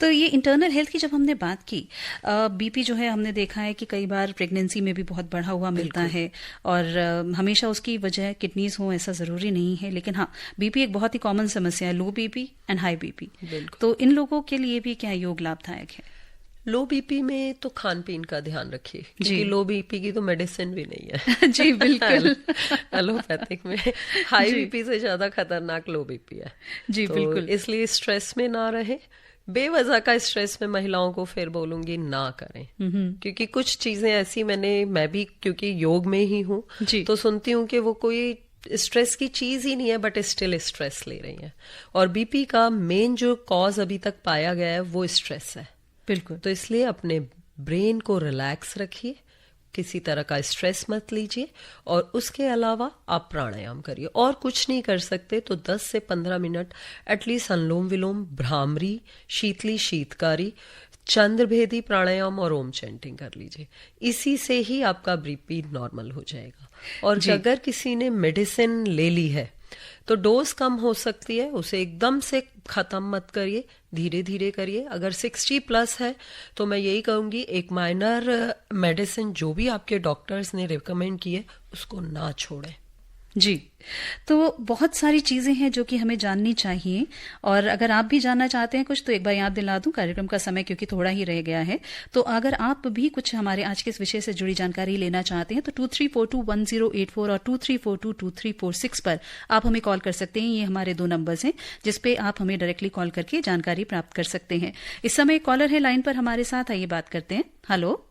तो ये इंटरनल हेल्थ की जब हमने बात की, बीपी जो है हमने देखा है कि कई बार प्रेगनेंसी में भी बहुत बढ़ा हुआ मिलता है और हमेशा उसकी वजह किडनीज हो ऐसा जरूरी नहीं है, लेकिन हाँ बीपी एक बहुत ही कॉमन समस्या है, लो बीपी एंड हाई बीपी। तो इन लोगों के लिए भी क्या योग लाभदायक है? लो बीपी में तो खान पीन का ध्यान रखिए, क्योंकि लो बीपी की तो मेडिसिन भी नहीं है जी बिल्कुल। एलोपैथिक में हाई बीपी से ज्यादा खतरनाक लो बीपी है जी, तो बिल्कुल। इसलिए स्ट्रेस में ना रहे। बेवजह का स्ट्रेस में महिलाओं को फिर बोलूंगी ना करें, क्योंकि कुछ चीजें ऐसी मैं भी क्योंकि योग में ही हूँ तो सुनती हूँ कि वो कोई स्ट्रेस की चीज ही नहीं है बट स्टिल स्ट्रेस ले रही है। और बीपी का मेन जो कॉज अभी तक पाया गया है वो स्ट्रेस है। बिल्कुल। तो इसलिए अपने ब्रेन को रिलैक्स रखिए, किसी तरह का स्ट्रेस मत लीजिए, और उसके अलावा आप प्राणायाम करिए। और कुछ नहीं कर सकते तो 10 से 15 मिनट एटलीस्ट अनुलोम विलोम, भ्रामरी, शीतली शीतकारी, चंद्रभेदी प्राणायाम और ओम चैंटिंग कर लीजिए। इसी से ही आपका बीपी नॉर्मल हो जाएगा। और अगर किसी ने मेडिसिन ले ली है तो डोज कम हो सकती है, उसे एकदम से खत्म मत करिए, धीरे धीरे करिए। अगर 60+ है तो मैं यही कहूंगी एक माइनर मेडिसिन जो भी आपके डॉक्टर्स ने रिकमेंड की है उसको ना छोड़ें। जी, तो बहुत सारी चीजें हैं जो कि हमें जाननी चाहिए, और अगर आप भी जानना चाहते हैं कुछ तो एक बार याद दिला दूं कार्यक्रम का समय क्योंकि थोड़ा ही रह गया है। तो अगर आप भी कुछ हमारे आज के इस विषय से जुड़ी जानकारी लेना चाहते हैं तो 23421084 और 23422346 पर आप हमें कॉल कर सकते हैं। ये हमारे 2 नंबर्स हैं जिसपे आप हमें डायरेक्टली कॉल करके जानकारी प्राप्त कर सकते हैं। इस समय एक कॉलर है लाइन पर हमारे साथ, आइए बात करते हैं। हेलो,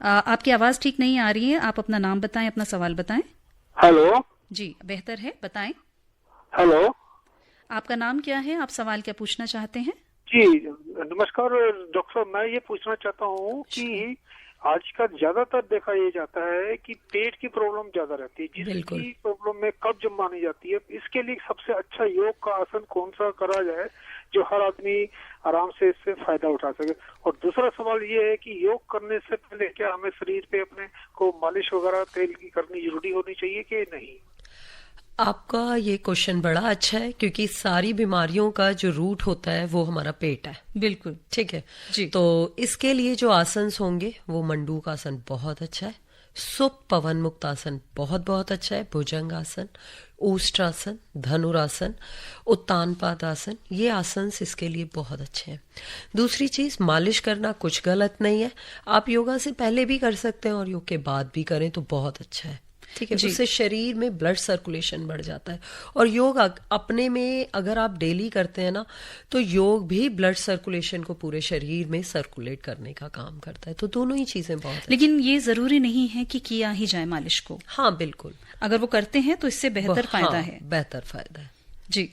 आपकी आवाज ठीक नहीं आ रही है, आप अपना नाम बताएं, अपना सवाल बताएं। हेलो जी, बेहतर है, बताएं। हेलो, आपका नाम क्या है, आप सवाल क्या पूछना चाहते हैं? जी नमस्कार डॉक्टर साहब, मैं ये पूछना चाहता हूँ कि आजकल ज्यादातर देखा ये जाता है कि पेट की प्रॉब्लम ज्यादा रहती है, जिसकी प्रॉब्लम में कब्ज मानी जाती है। इसके लिए सबसे अच्छा योग का आसन कौन सा करा जाए जो हर आदमी आराम से इससे फायदा उठा सके? और दूसरा सवाल ये है कि योग करने से पहले क्या हमें शरीर पे अपने को मालिश वगैरह तेल की करनी जरूरी होनी चाहिए कि नहीं? आपका ये क्वेश्चन बड़ा अच्छा है क्योंकि सारी बीमारियों का जो रूट होता है वो हमारा पेट है। बिल्कुल ठीक है जी। तो इसके लिए जो आसन होंगे वो मंडूक आसन बहुत अच्छा है, सुप पवन मुक्त आसन बहुत बहुत अच्छा है, भुजंग आसन, ऊष्ट्रासन, धनुरासन, उत्तान पाद आसन, ये आसन इसके लिए बहुत अच्छे हैं। दूसरी चीज, मालिश करना कुछ गलत नहीं है, आप योगा से पहले भी कर सकते हैं और योग के बाद भी करें तो बहुत अच्छा है। ठीक है, उससे शरीर में ब्लड सर्कुलेशन बढ़ जाता है। और योग अपने में अगर आप डेली करते हैं ना तो योग भी ब्लड सर्कुलेशन को पूरे शरीर में सर्कुलेट करने का काम करता है। तो दोनों ही चीजें बहुत। लेकिन ये जरूरी नहीं है कि किया ही जाए मालिश को। हाँ बिल्कुल, अगर वो करते हैं तो इससे बेहतर फायदा है। बेहतर फायदा है जी।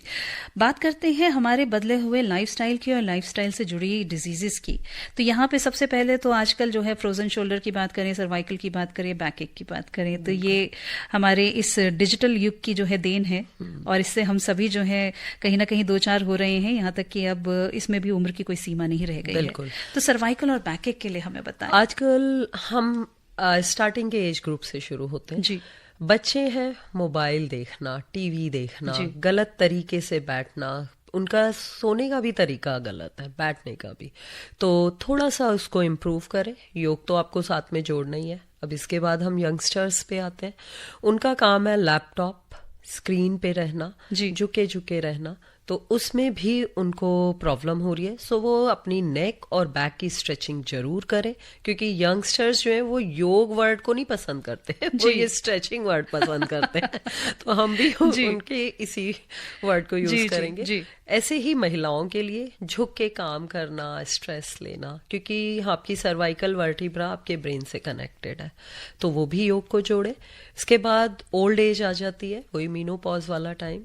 बात करते हैं हमारे बदले हुए लाइफस्टाइल की और लाइफस्टाइल से जुड़ी डिजीजेस की। तो यहाँ पे सबसे पहले तो आजकल जो है फ्रोजन शोल्डर की बात करें, सर्वाइकल की बात करें, बैक एक की बात करें, तो ये हमारे इस डिजिटल युग की जो है देन है और इससे हम सभी जो है कहीं ना कहीं 2-4 हो रहे हैं, यहाँ तक कि अब इसमें भी उम्र की कोई सीमा नहीं रह गई है। तो सर्वाइकल और बैक एक के लिए हमें बताएं। आजकल हम स्टार्टिंग के एज ग्रुप से शुरू होते हैं। जी। बच्चे हैं, मोबाइल देखना, टीवी देखना, गलत तरीके से बैठना, उनका सोने का भी तरीका गलत है, बैठने का भी, तो थोड़ा सा उसको इम्प्रूव करें। योग तो आपको साथ में जोड़ना ही है। अब इसके बाद हम यंगस्टर्स पे आते हैं। उनका काम है लैपटॉप स्क्रीन पे रहना, झुके झुके रहना, तो उसमें भी उनको प्रॉब्लम हो रही है। सो वो अपनी नेक और बैक की स्ट्रेचिंग जरूर करें, क्योंकि यंगस्टर्स जो है वो योग वर्ड को नहीं पसंद करते हैं, वो ये स्ट्रेचिंग वर्ड पसंद करते हैं। तो हम भी उनके इसी वर्ड को यूज करेंगे। ऐसे ही महिलाओं के लिए झुक के काम करना, स्ट्रेस लेना, क्योंकि आपकी सर्वाइकल वर्टिब्रा आपके ब्रेन से कनेक्टेड है, तो वो भी योग को जोड़े। इसके बाद ओल्ड एज आ जाती है, वही मीनोपॉज वाला टाइम,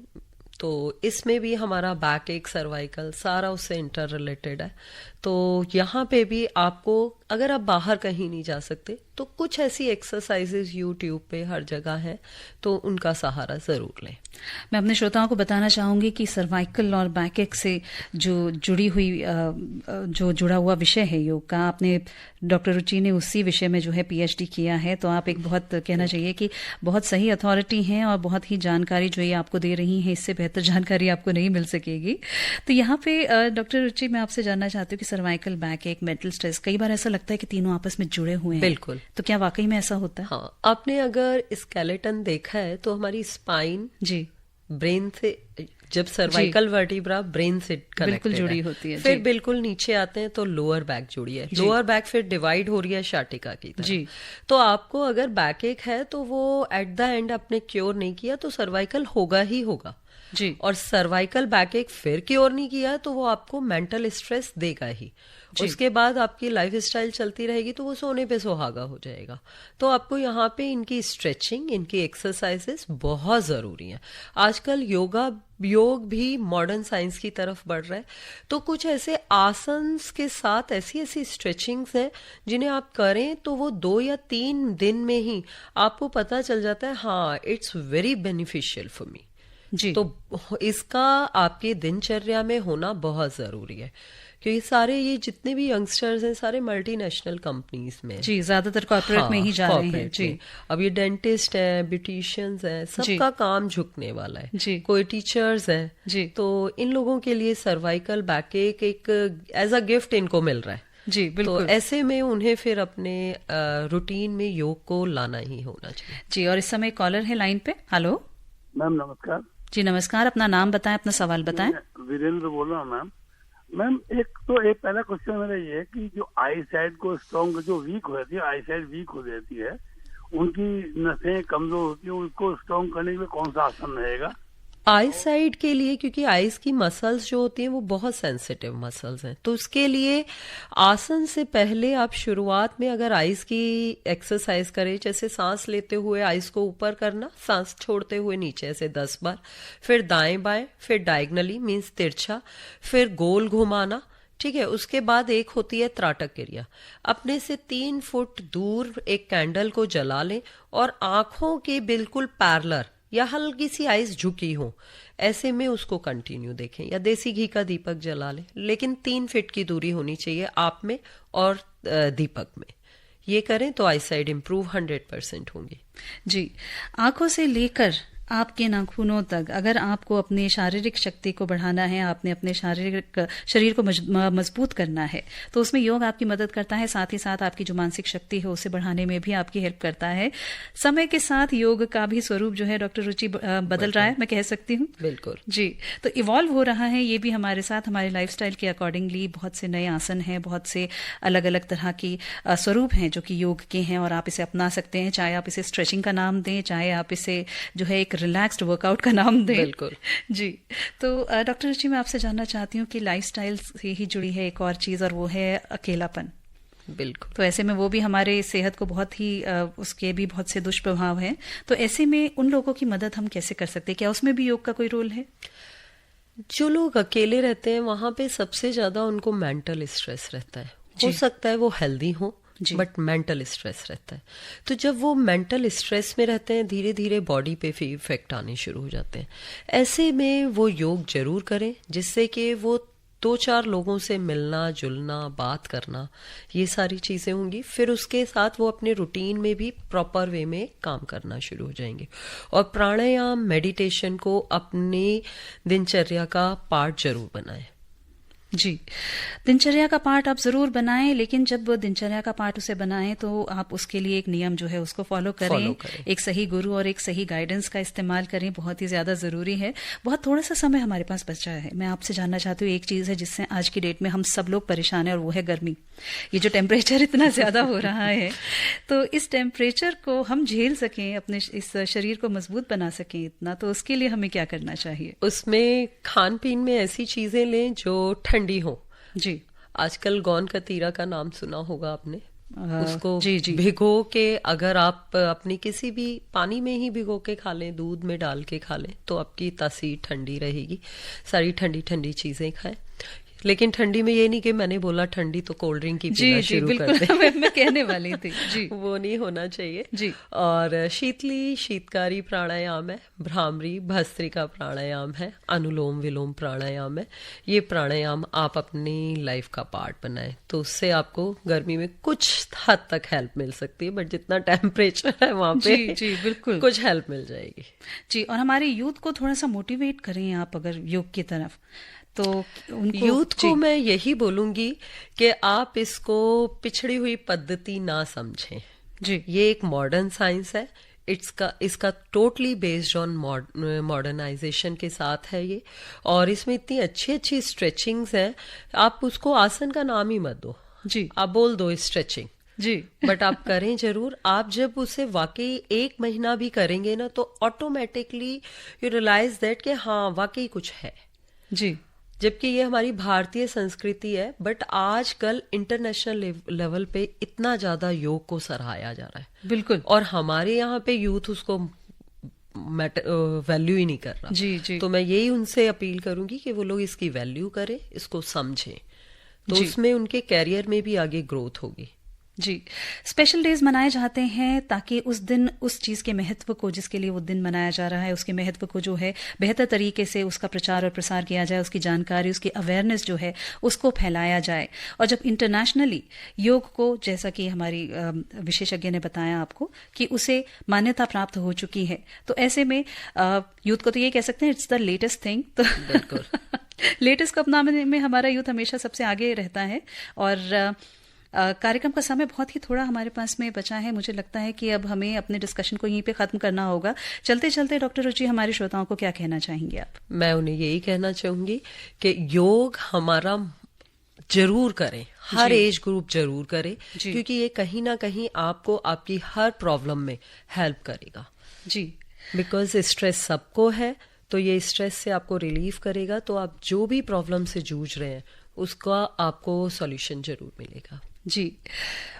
तो इसमें भी हमारा बैक एक, सर्वाइकल सारा उससे इंटर रिलेटेड है। तो यहाँ पे भी आपको, अगर आप बाहर कहीं नहीं जा सकते तो कुछ ऐसी एक्सरसाइजेज यूट्यूब पे हर जगह है, तो उनका सहारा जरूर लें। मैं अपने श्रोताओं को बताना चाहूंगी कि सर्वाइकल और बैक एक से जो जुड़ा हुआ विषय है योग का, आपने डॉक्टर रुचि ने उसी विषय में जो है पीएचडी किया है, तो आप एक बहुत कहना चाहिए कि बहुत सही अथॉरिटी हैं और बहुत ही जानकारी जो ये आपको दे रही हैं, इससे बेहतर जानकारी आपको नहीं मिल सकेगी। तो यहाँ पे डॉक्टर रुचि, मैं आपसे जानना चाहती हूँ कि सर्वाइकल, बैक एक, मेंटल स्ट्रेस, कई बार ऐसा लगता है कि तीनों आपस में जुड़े हुए हैं। बिल्कुल। तो क्या वाकई में ऐसा होता है? हाँ, आपने अगर स्केलेटन देखा है तो हमारी स्पाइन ब्रेन से, जब सर्वाइकल वर्टिब्रा ब्रेन से कनेक्टेड जुड़ी होती है, फिर बिल्कुल नीचे आते हैं तो लोअर बैक जुड़ी है, लोअर बैक फिर डिवाइड हो रही है शाटिका की तरह। तो आपको अगर बैक एक है तो वो एट द एंड आपने क्योर नहीं किया तो सर्वाइकल होगा ही होगा जी। और सर्वाइकल बैक एक फिर क्योर नहीं किया तो वो आपको मेंटल स्ट्रेस देगा ही। उसके बाद आपकी लाइफ स्टाइल चलती रहेगी तो वो सोने पे सुहागा हो जाएगा। तो आपको यहाँ पे इनकी स्ट्रेचिंग, इनकी एक्सरसाइजेस बहुत जरूरी है। आजकल योग भी मॉडर्न साइंस की तरफ बढ़ रहा है, तो कुछ ऐसे आसन्स के साथ ऐसी ऐसी स्ट्रेचिंग्स हैं जिन्हें आप करें तो वो 2 या 3 दिन में ही आपको पता चल जाता है, हाँ it's very beneficial for me जी। तो इसका आपके दिनचर्या में होना बहुत जरूरी है, क्योंकि सारे ये जितने भी यंगस्टर्स हैं सारे मल्टीनेशनल कंपनीज में जी, ज्यादातर कॉर्पोरेट में ही जा रहे हैं जी। अब ये डेंटिस्ट हैं, ब्यूटिशियंस हैं, सबका काम झुकने वाला है जी। कोई टीचर्स हैं जी, तो इन लोगों के लिए सर्वाइकल बैक एक एज अ गिफ्ट इनको मिल रहा है जी बिल्कुल। तो ऐसे में उन्हें फिर अपने रूटीन में योग को लाना ही होना चाहिए। जी, और इस समय कॉलर है लाइन पे। हेलो मैम, नमस्कार। जी नमस्कार, अपना नाम बताएं, अपना सवाल बताएं। वीरेंद्र बोल रहा हूँ मैम। एक पहला क्वेश्चन मेरा ये है कि जो आई साइड को स्ट्रॉन्ग, जो वीक हो जाती है, आई साइड वीक हो जाती है, उनकी नसें कमजोर होती है, उसको स्ट्रॉन्ग करने के लिए कौन सा आसन रहेगा? आई साइड के लिए, क्योंकि आईज की मसल्स जो होती हैं वो बहुत सेंसिटिव मसल्स हैं, तो उसके लिए आसन से पहले आप शुरुआत में अगर आईज की एक्सरसाइज करें, जैसे सांस लेते हुए आईज को ऊपर करना, सांस छोड़ते हुए नीचे ऐसे 10 बार, फिर दाएं बाएं, फिर डायगनली मीन्स तिरछा, फिर गोल घुमाना, ठीक है। उसके बाद एक होती है त्राटक क्रिया। अपने से 3 फुट दूर एक कैंडल को जला लें और आंखों के बिल्कुल पैरेलल या हल्की सी आइज झुकी हो, ऐसे में उसको कंटिन्यू देखें, या देसी घी का दीपक जला लें, लेकिन 3 फीट की दूरी होनी चाहिए आप में और दीपक में। ये करें तो आई साइड इंप्रूव 100% होंगी। जी, आंखों से लेकर आपके नाखूनों तक अगर आपको अपनी शारीरिक शक्ति को बढ़ाना है, आपने अपने शरीर को मजबूत करना है, तो उसमें योग आपकी मदद करता है। साथ ही साथ आपकी जो मानसिक शक्ति है उसे बढ़ाने में भी आपकी हेल्प करता है। समय के साथ योग का भी स्वरूप जो है डॉक्टर रुचि बदल रहा है, मैं कह सकती हूँ। बिल्कुल जी, तो इवॉल्व हो रहा है ये भी हमारे साथ, हमारे लाइफस्टाइल के अकॉर्डिंगली। बहुत से नए आसन हैं, बहुत से अलग अलग तरह की स्वरूप हैं जो कि योग के हैं, और आप इसे अपना सकते हैं। चाहे आप इसे स्ट्रेचिंग का नाम दें, चाहे आप इसे जो है एक रिलैक्स्ड वर्कआउट का नाम दें। बिल्कुल जी। तो डॉक्टर रुचि, मैं आपसे जानना चाहती हूँ कि लाइफस्टाइल से ही जुड़ी है एक और चीज, और वो है अकेलापन। बिल्कुल। तो ऐसे में वो भी हमारे सेहत को बहुत ही उसके भी बहुत से दुष्प्रभाव हैं। तो ऐसे में उन लोगों की मदद हम कैसे कर सकते हैं? क्या उसमें भी योग का कोई रोल है? जो लोग अकेले रहते हैं वहां पे सबसे ज्यादा उनको मेंटल स्ट्रेस रहता है। हो सकता है वो हेल्दी हो, बट मेंटल स्ट्रेस रहता है। तो जब वो मेंटल स्ट्रेस में रहते हैं, धीरे धीरे बॉडी पे भी इफेक्ट आने शुरू हो जाते हैं। ऐसे में वो योग जरूर करें, जिससे कि वो 2-4 लोगों से मिलना जुलना, बात करना, ये सारी चीजें होंगी। फिर उसके साथ वो अपने रूटीन में भी प्रॉपर वे में काम करना शुरू हो जाएंगे। और प्राणायाम, मेडिटेशन को अपनी दिनचर्या का पार्ट जरूर बनाएं। जी, दिनचर्या का पार्ट आप जरूर बनाएं, लेकिन जब दिनचर्या का पार्ट उसे बनाएं तो आप उसके लिए एक नियम जो है उसको फॉलो करें। एक सही गुरु और एक सही गाइडेंस का इस्तेमाल करें, बहुत ही ज्यादा जरूरी है। बहुत थोड़ा सा समय हमारे पास बचा है। मैं आपसे जानना चाहती हूँ, एक चीज है जिससे आज की डेट में हम सब लोग परेशान है, और वो है गर्मी। ये जो टेम्परेचर इतना ज्यादा हो रहा है, तो इस टेम्परेचर को हम झेल सकें, अपने इस शरीर को मजबूत बना सकें इतना, तो उसके लिए हमें क्या करना चाहिए? उसमें खान पीन में ऐसी चीजें लें जो ठंडी हो। जी, आजकल गोंद कतीरा का नाम सुना होगा आपने। उसको जी। भिगो के अगर आप अपनी किसी भी पानी में ही भिगो के खा लें, दूध में डाल के खा लें, तो आपकी तासीर ठंडी रहेगी। सारी ठंडी ठंडी चीजें खाएं। लेकिन ठंडी में ये नहीं कि मैंने बोला ठंडी तो कोल्ड ड्रिंक की पीना शुरू कर दे। मैं कहने वाली थी जी, वो नहीं होना चाहिए जी। और शीतली शीतकारी प्राणायाम है, भ्रामरी भस्त्रिका प्राणायाम है, अनुलोम विलोम प्राणायाम है। ये प्राणायाम आप अपनी लाइफ का पार्ट बनाएं, तो उससे आपको गर्मी में कुछ हद तक हेल्प मिल सकती है। बट जितना टेम्परेचर है वहां पे जी बिल्कुल कुछ हेल्प मिल जाएगी। जी, और हमारे यूथ को थोड़ा सा मोटिवेट करें आप अगर योग की तरफ, तो उनको यूथ को मैं यही बोलूंगी कि आप इसको पिछड़ी हुई पद्धति ना समझें। जी, ये एक मॉडर्न साइंस है। इसका टोटली बेस्ड ऑन मॉडर्नाइजेशन के साथ है ये, और इसमें इतनी अच्छी अच्छी स्ट्रेचिंग्स हैं। आप उसको आसन का नाम ही मत दो जी, आप बोल दो स्ट्रेचिंग जी, बट आप करें जरूर। आप जब उसे वाकई 1 महीना भी करेंगे ना, तो ऑटोमेटिकली यू रियलाइज दैट कि हाँ वाकई कुछ है। जी, जबकि ये हमारी भारतीय संस्कृति है, बट आजकल इंटरनेशनल लेवल पे इतना ज्यादा योग को सराहाया जा रहा है। बिल्कुल। और हमारे यहाँ पे यूथ उसको वैल्यू ही नहीं कर रहा। जी, जी। तो मैं यही उनसे अपील करूंगी कि वो लोग इसकी वैल्यू करें, इसको समझें, तो उसमें उनके कैरियर में भी आगे ग्रोथ होगी। जी, स्पेशल डेज मनाए जाते हैं ताकि उस दिन उस चीज के महत्व को, जिसके लिए वो दिन मनाया जा रहा है, उसके महत्व को जो है बेहतर तरीके से उसका प्रचार और प्रसार किया जाए, उसकी जानकारी, उसकी अवेयरनेस जो है उसको फैलाया जाए। और जब इंटरनेशनली योग को, जैसा कि हमारी विशेषज्ञ ने बताया आपको कि उसे मान्यता प्राप्त हो चुकी है, तो ऐसे में यूथ को तो ये कह सकते हैं इट्स द लेटेस्ट थिंग। तो बिल्कुल लेटेस्ट को अपनाने में हमारा यूथ हमेशा सबसे आगे रहता है। और कार्यक्रम का समय बहुत ही थोड़ा हमारे पास में बचा है। मुझे लगता है कि अब हमें अपने डिस्कशन को यहीं पे खत्म करना होगा। चलते चलते डॉक्टर रुचि हमारे श्रोताओं को क्या कहना चाहेंगे आप? मैं उन्हें यही कहना चाहूंगी कि योग हमारा जरूर करें, हर एज ग्रुप जरूर करे, क्योंकि ये कहीं ना कहीं आपको आपकी हर प्रॉब्लम में हेल्प करेगा जी। बिकॉज स्ट्रेस सबको है, तो ये स्ट्रेस से आपको रिलीफ करेगा, तो आप जो भी प्रॉब्लम से जूझ रहे हैं उसका आपको सॉल्यूशन जरूर मिलेगा जी।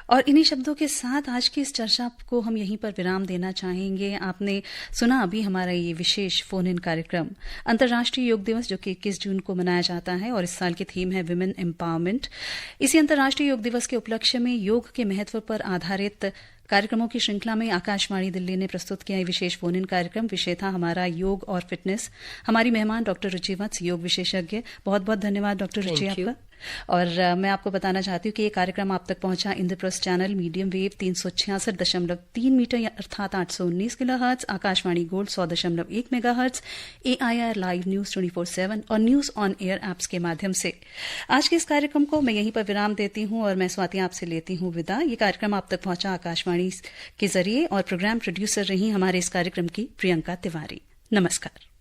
और इन्हीं शब्दों के साथ आज की इस चर्चा को हम यहीं पर विराम देना चाहेंगे। आपने सुना अभी हमारा ये विशेष फोन इन कार्यक्रम अंतर्राष्ट्रीय योग दिवस, जो कि 21 जून को मनाया जाता है और इस साल की थीम है विमेन एम्पावरमेंट। इसी अंतर्राष्ट्रीय योग दिवस के उपलक्ष्य में योग के महत्व पर आधारित कार्यक्रमों की श्रृंखला में आकाशवाणी दिल्ली ने प्रस्तुत किया विशेष फोन इन कार्यक्रम। विषय था हमारा योग और फिटनेस। हमारी मेहमान डॉक्टर रुचि वत्स, योग विशेषज्ञ। बहुत बहुत धन्यवाद डॉक्टर रुचि आपका। और मैं आपको बताना चाहती हूँ कि ये कार्यक्रम आप तक पहुंचा Indraprastha channel medium wave 366.3 metre अर्थात 819 kilohertz, Akashvani gold 100.1 megahertz, AIR live news 24/7 और न्यूज ऑन एयर एप्स के माध्यम से। आज के इस कार्यक्रम को मैं यहीं पर विराम देती हूँ और मैं स्वाति आपसे लेती हूँ विदा। ये कार्यक्रम आप तक पहुंचा आकाशवाणी के जरिए और प्रोग्राम प्रोड्यूसर रही हमारे इस कार्यक्रम की प्रियंका तिवारी। नमस्कार।